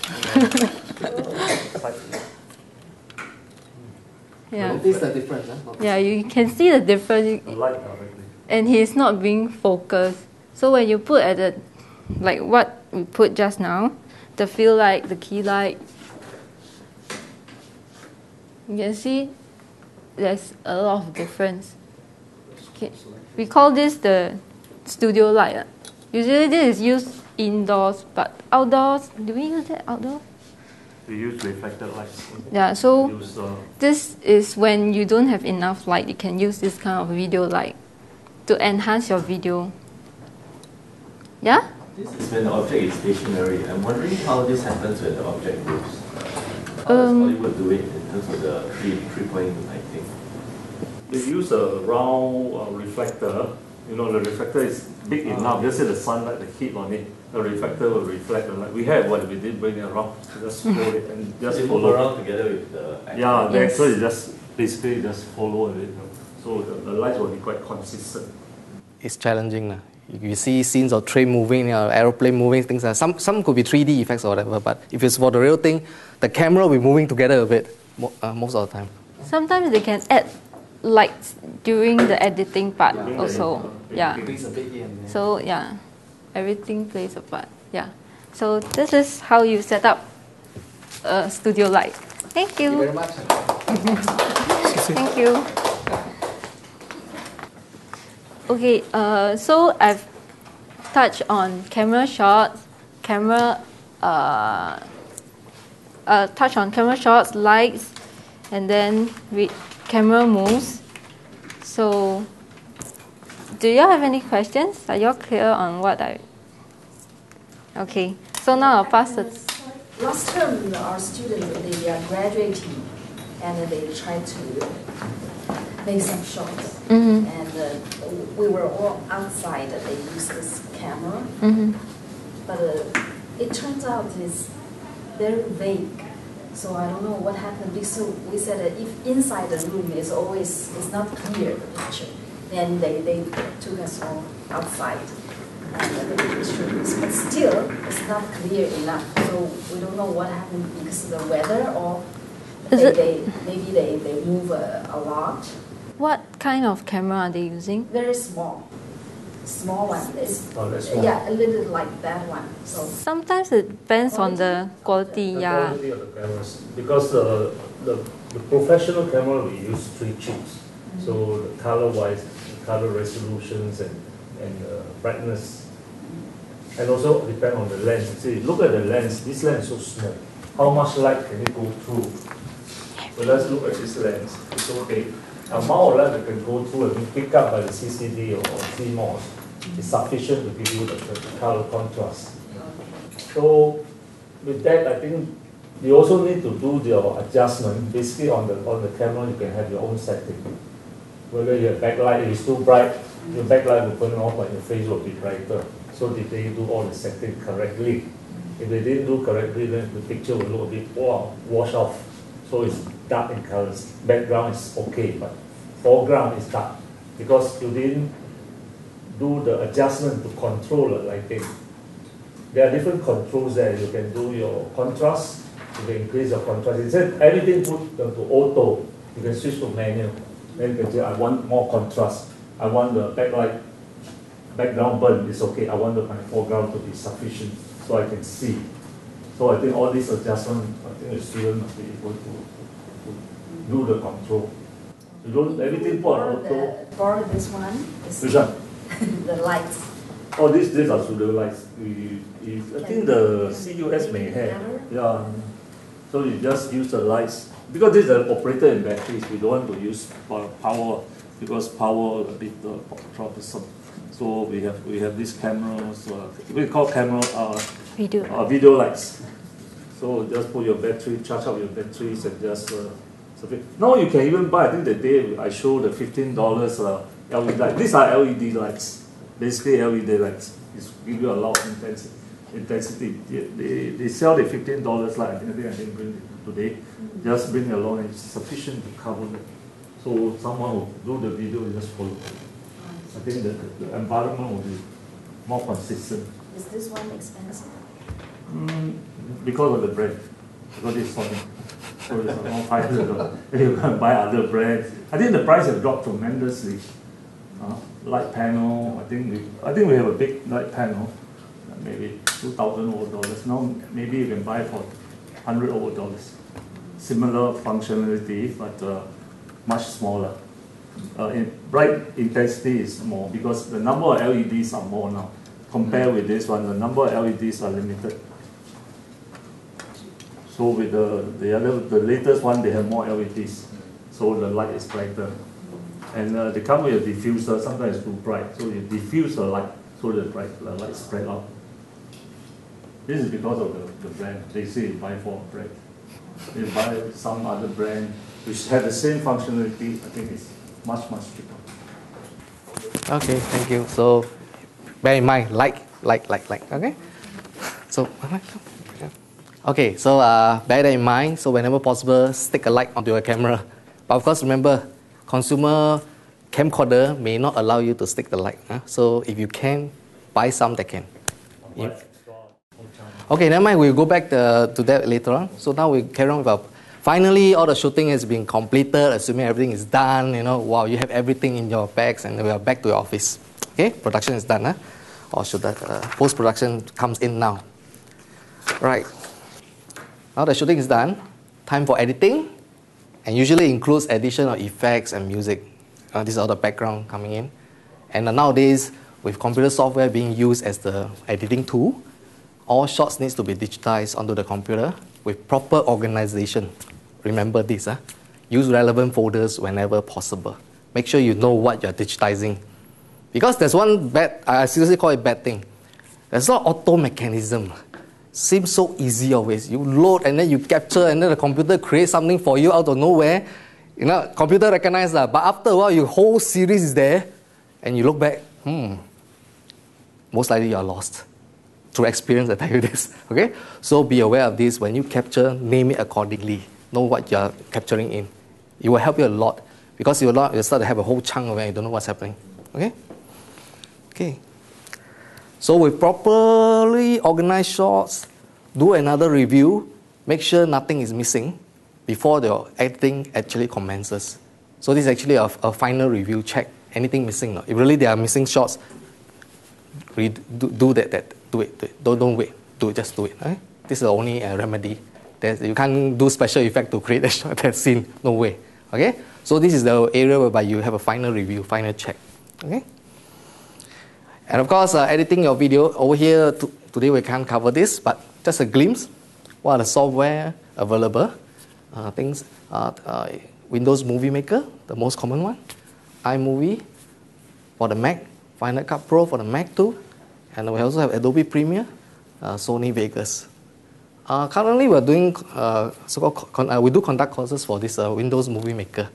Yeah. Notice the difference, huh? Yeah, you can see the difference. The light directly. And he's not being focused. So when you put at the, like what we put just now, the fill light, the key light, you can see there's a lot of difference. Okay. We call this the studio light. Usually this is used indoors, but outdoors, do we use that outdoors? We use reflected lights. Yeah, so Use, this is when you don't have enough light, you can use this kind of video light to enhance your video. Yeah? This is when the object is stationary. I'm wondering how this happens when the object moves. How does Hollywood do it in terms of the three-point lighting? They use a round reflector. You know, the reflector is big enough. Just see the sunlight, the heat on it. The reflector will reflect the light. We had what we did, bring it around. Just hold it and just They follow. move around together with the actor. Yeah, the Yes. actor is just basically just follow it. So the lights will be quite consistent. It's challenging. You see scenes of train moving, aeroplane moving, things like that. Some could be 3D effects or whatever, but if it's for the real thing, the camera will be moving together a bit most of the time. Sometimes they can add lights during the editing part also. Yeah. So yeah, everything plays a part. Yeah. So this is how you set up a studio light. Thank you. Thank you very much. Thank you. Okay, so I've touched on camera shots, lights, and then camera moves. So, do you have any questions? Are you clear on what I? Okay, so now I'll pass it. Last term, our students, they are graduating, and they try to make some shots. Mm-hmm. And we were all outside. They use this camera, Mm-hmm. but it turns out it's very vague. So I don't know what happened. So we said that if inside the room is not clear the picture, then they took us all outside. the picture is, but still it's not clear enough. So we don't know what happened because of the weather, or maybe they move a lot. What kind of camera are they using? Very small one. It's, that's small. yeah, a little like that one. So Sometimes it depends on the quality. The Yeah. quality of the cameras, because the professional camera we use 3 chips, so the color-wise, the color resolutions and brightness, and also depend on the lens. See, look at the lens. This lens is so small. How much light can it go through? So let's look at this lens. It's okay. Amount of light that can go through and be picked up by the CCD or CMOS is sufficient to give you the color contrast. So with that, I think you also need to do your adjustment. Basically, on the camera, you can have your own setting. Whether your backlight is too bright, your backlight will burn off, but your face will be brighter. So did they do all the settings correctly? If they didn't do correctly, then the picture will look a bit wash off. So it's dark in colors. Background is okay, but foreground is dark because you didn't do the adjustment to control the lighting. There are different controls there. You can do your contrast. You can increase your contrast. Instead, everything put to auto. You can switch to manual. Then you can say, I want more contrast. I want the background burn is okay. I want my foreground to be sufficient so I can see. So I think all these adjustments, I think the student must be able to do the control. You don't everything put on auto. Borrow this one. Which one? The lights. Oh, these are pseudo lights. I think the CUS may have. Yeah. So you just use the lights. Because this is operated in batteries, we don't want to use power because power a bit troublesome. So we have these cameras. We call camera video lights. So just put your battery, charge up your batteries, and just. Now you can even buy. I think the day I showed the $15 LED light. These are LED lights. Basically LED lights. It give you a lot of intensity. They sell the $15 light. I think I didn't bring it today. Just bring it along. It's sufficient to cover it. So someone will do the video and just follow. I think the environment will be more consistent. Is this one expensive? Because of the brand. Because it's Sony. So it's around $500. You can buy other brands. I think the price has dropped tremendously. Light panel. I think we have a big light panel. Maybe $2,000 over. Now maybe you can buy for $100 over. Similar functionality, but much smaller. Bright intensity is more because the number of LEDs are more now. Compared with this one, the number of LEDs are limited. So with the latest one, they have more LEDs, so the light is brighter. And they come with a diffuser. Sometimes it's too bright, so you diffuse the light, so the light spread out. This is because of the brand. They say you buy for a brand. You buy some other brand which have the same functionality. I think it's much cheaper. Okay, thank you. So bear in mind, like. Okay. So okay, so bear that in mind. So whenever possible, stick a light onto your camera. But of course, remember, consumer camcorder may not allow you to stick the light. So if you can, buy some that can. Yeah. Okay, never mind. We'll go back to that later on. So now we carry on with our. Finally, all the shooting has been completed. Assuming everything is done, wow, you have everything in your bags, and we are back to your office. Okay, production is done, or should that post-production comes in now? Right. Now the shooting is done. Time for editing, and usually includes addition of effects and music. This is all the background coming in. And nowadays, with computer software being used as the editing tool, all shots needs to be digitized onto the computer with proper organization. Remember this, use relevant folders whenever possible. Make sure you know what you're digitizing. Because there's one bad, I seriously call it bad thing. There's not auto mechanism. Seems so easy always. You load and then you capture and then the computer creates something for you out of nowhere. Computer recognizes that. But after a while, your whole series is there and you look back, most likely you're lost. Through experience, I tell you this. Okay? So be aware of this. When you capture, name it accordingly. Know what you're capturing in. It will help you a lot. Because you'll start to have a whole chunk of it and you don't know what's happening. Okay? Okay. So with properly organized shots, do another review, make sure nothing is missing before the editing actually commences. So this is actually a final review check. Anything missing? No? If really there are missing shots, do it. Don't wait. Just do it. Right? This is the only remedy. You can't do special effect to create that scene. No way. Okay? So this is the area whereby you have a final review, final check. Okay? And of course, editing your video over here. Today we can't cover this, but just a glimpse. What are the software available? Windows Movie Maker, the most common one. iMovie for the Mac, Final Cut Pro for the Mac too. And we also have Adobe Premiere, Sony Vegas. Currently, we're doing we do conduct courses for this Windows Movie Maker.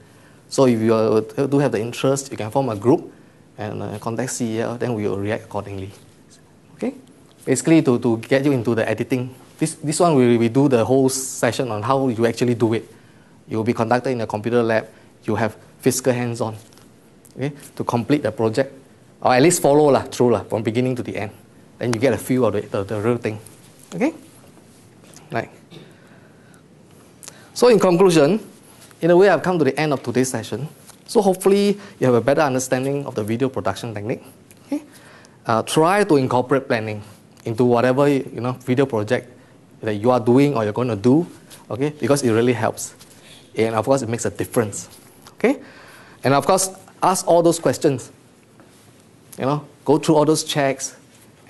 So if you do have the interest, you can form a group and contact CEL, then we will react accordingly. Okay? Basically, to get you into the editing. This one, we do the whole session on how you actually do it. You will be conducted in a computer lab. You have physical hands-on, okay, to complete the project, or at least follow through from beginning to the end. Then you get a feel of the real thing. Okay? Right. So in conclusion, in a way, I've come to the end of today's session. So hopefully, you have a better understanding of the video production technique. Okay? Try to incorporate planning into whatever video project that you are doing or you're going to do, okay? Because it really helps. And of course, it makes a difference. Okay? And of course, ask all those questions. Go through all those checks.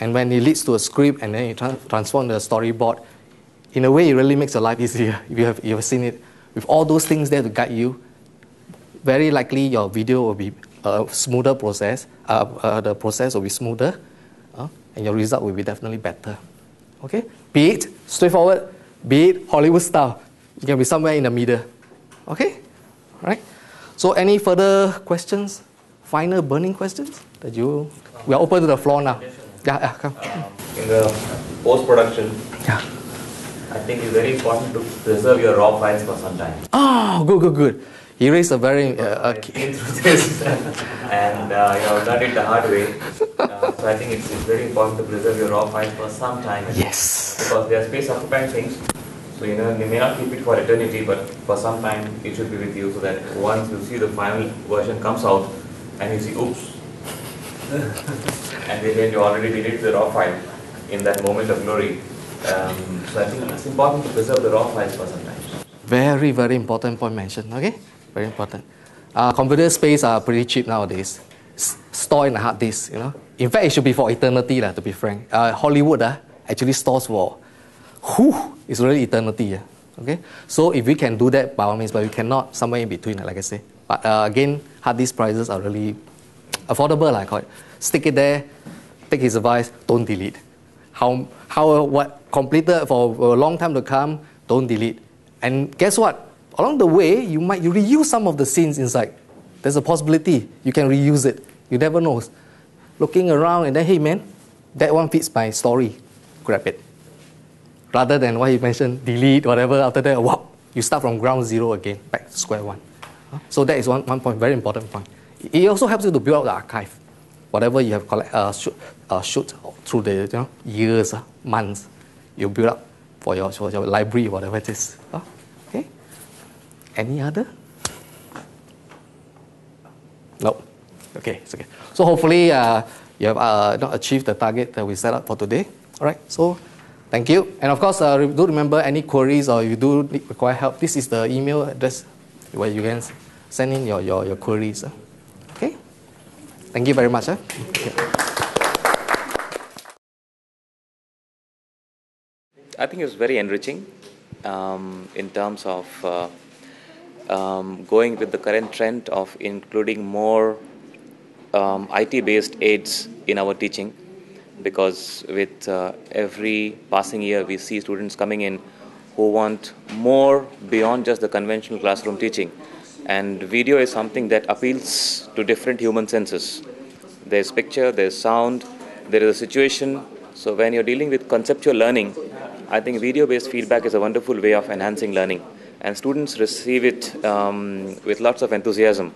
And when it leads to a script and then you transform the storyboard, in a way, it really makes your life easier. If you have seen it. With all those things there to guide you, very likely your video will be a smoother process. The process will be smoother. And your result will be definitely better. Okay? Be it straightforward, be it Hollywood style. You can be somewhere in the middle. Okay? Right? So any further questions? Final burning questions? We are open to the floor now. Yeah, come. In the post-production, I think it's very important to preserve your raw files for some time. Oh, good. He raised a very... I've been through this and done it the hard way. So I think it's very important to preserve your raw files for some time. Yes. Because they are space-occupying things. So you may not keep it for eternity, but for some time it should be with you so that once you see the final version comes out and you see, oops. And then you already deleted the raw file in that moment of glory. So I think it's important to preserve the raw files for some time. Very, very important point mentioned, okay? Very important. Computer space are pretty cheap nowadays. Store in a hard disk, In fact, it should be for eternity, to be frank. Hollywood actually stores for, it's really eternity. Okay? So if we can do that, by all means, but we cannot somewhere in between, like I say. But again, hard disk prices are really affordable, I call it. Stick it there, take his advice, don't delete. What completed for a long time to come, don't delete. And guess what? Along the way, you reuse some of the scenes inside. There's a possibility you can reuse it. You never know. Looking around and then, hey man, that one fits my story. Grab it. Rather than what you mentioned, delete, whatever, after that, wow, you start from ground zero again, back to square one. So that is one point, very important point. It also helps you to build up the archive. Whatever you have shoot through the years, months, you build up for your library, whatever it is. Okay? Any other? No. Okay, it's okay. So hopefully you have achieved the target that we set up for today. All right. So thank you. And of course, do remember any queries or you do require help. This is the email address where you can send in your queries. Okay. Thank you very much. I think it was very enriching in terms of going with the current trend of including more IT-based aids in our teaching, because with every passing year we see students coming in who want more beyond just the conventional classroom teaching, and video is something that appeals to different human senses. There's picture, there's sound, there is a situation. So when you're dealing with conceptual learning, I think video-based feedback is a wonderful way of enhancing learning, and students receive it with lots of enthusiasm.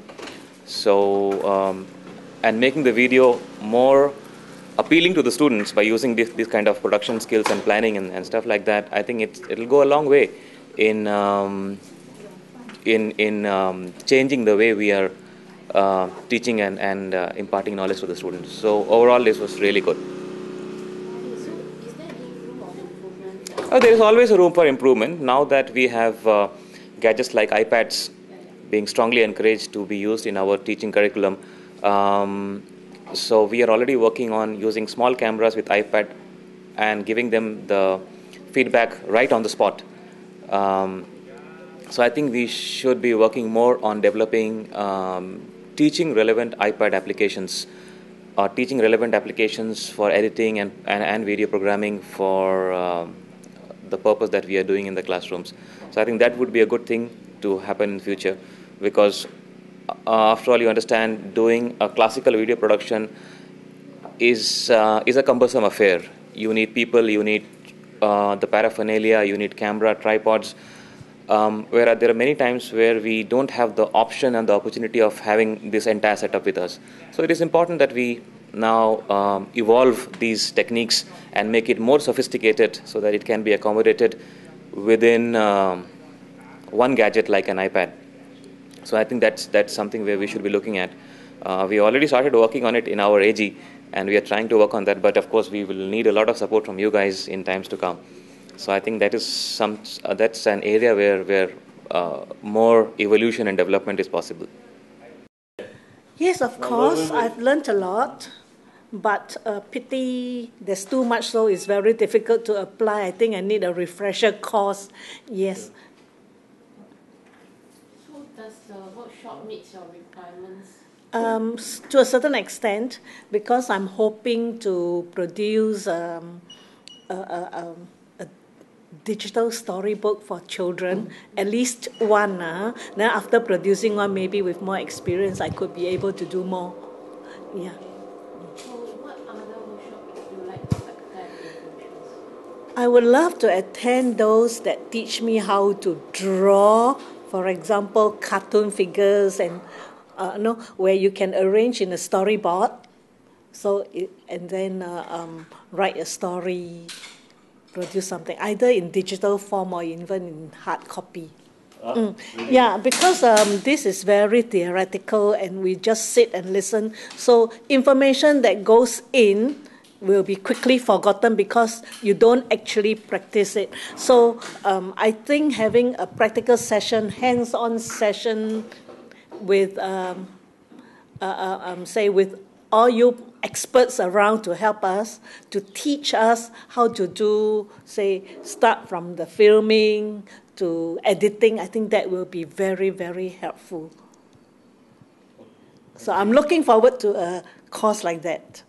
So, and making the video more appealing to the students by using this kind of production skills and planning and stuff like that, I think it'll go a long way in changing the way we are teaching and imparting knowledge to the students. So overall, this was really good. So is there any room of improvement? There is always a room for improvement. Now that we have gadgets like iPads being strongly encouraged to be used in our teaching curriculum, so we are already working on using small cameras with iPad and giving them the feedback right on the spot. So I think we should be working more on developing teaching relevant iPad applications, or teaching relevant applications for editing and video programming for the purpose that we are doing in the classrooms. So I think that would be a good thing to happen in the future, because after all, you understand, doing a classical video production is a cumbersome affair. You need people, you need the paraphernalia, you need camera, tripods, where there are many times where we don't have the option and the opportunity of having this entire setup with us. So it is important that we now evolve these techniques and make it more sophisticated so that it can be accommodated within one gadget like an iPad. So I think that's something where we should be looking at. We already started working on it in our AG, and we are trying to work on that. But of course, we will need a lot of support from you guys in times to come. So I think that is that's an area where more evolution and development is possible. Yes, of course, I've learned a lot. But pity, there's too much, so it's very difficult to apply. I think I need a refresher course. Yes. Does the workshop meet your requirements? To a certain extent, because I'm hoping to produce a digital storybook for children, at least one. Then after producing one, maybe with more experience, I could be able to do more. Yeah. So what other workshops would you like to attend in future? I would love to attend those that teach me how to draw. For example, cartoon figures and where you can arrange in a storyboard, and then write a story, produce something either in digital form or even in hard copy. Really? Yeah, because this is very theoretical and we just sit and listen. So information that goes in will be quickly forgotten because you don't actually practice it. So I think having a practical session, hands-on session with, with all you experts around to help us, to teach us how to do, start from the filming to editing, I think that will be very, very helpful. So I'm looking forward to a course like that.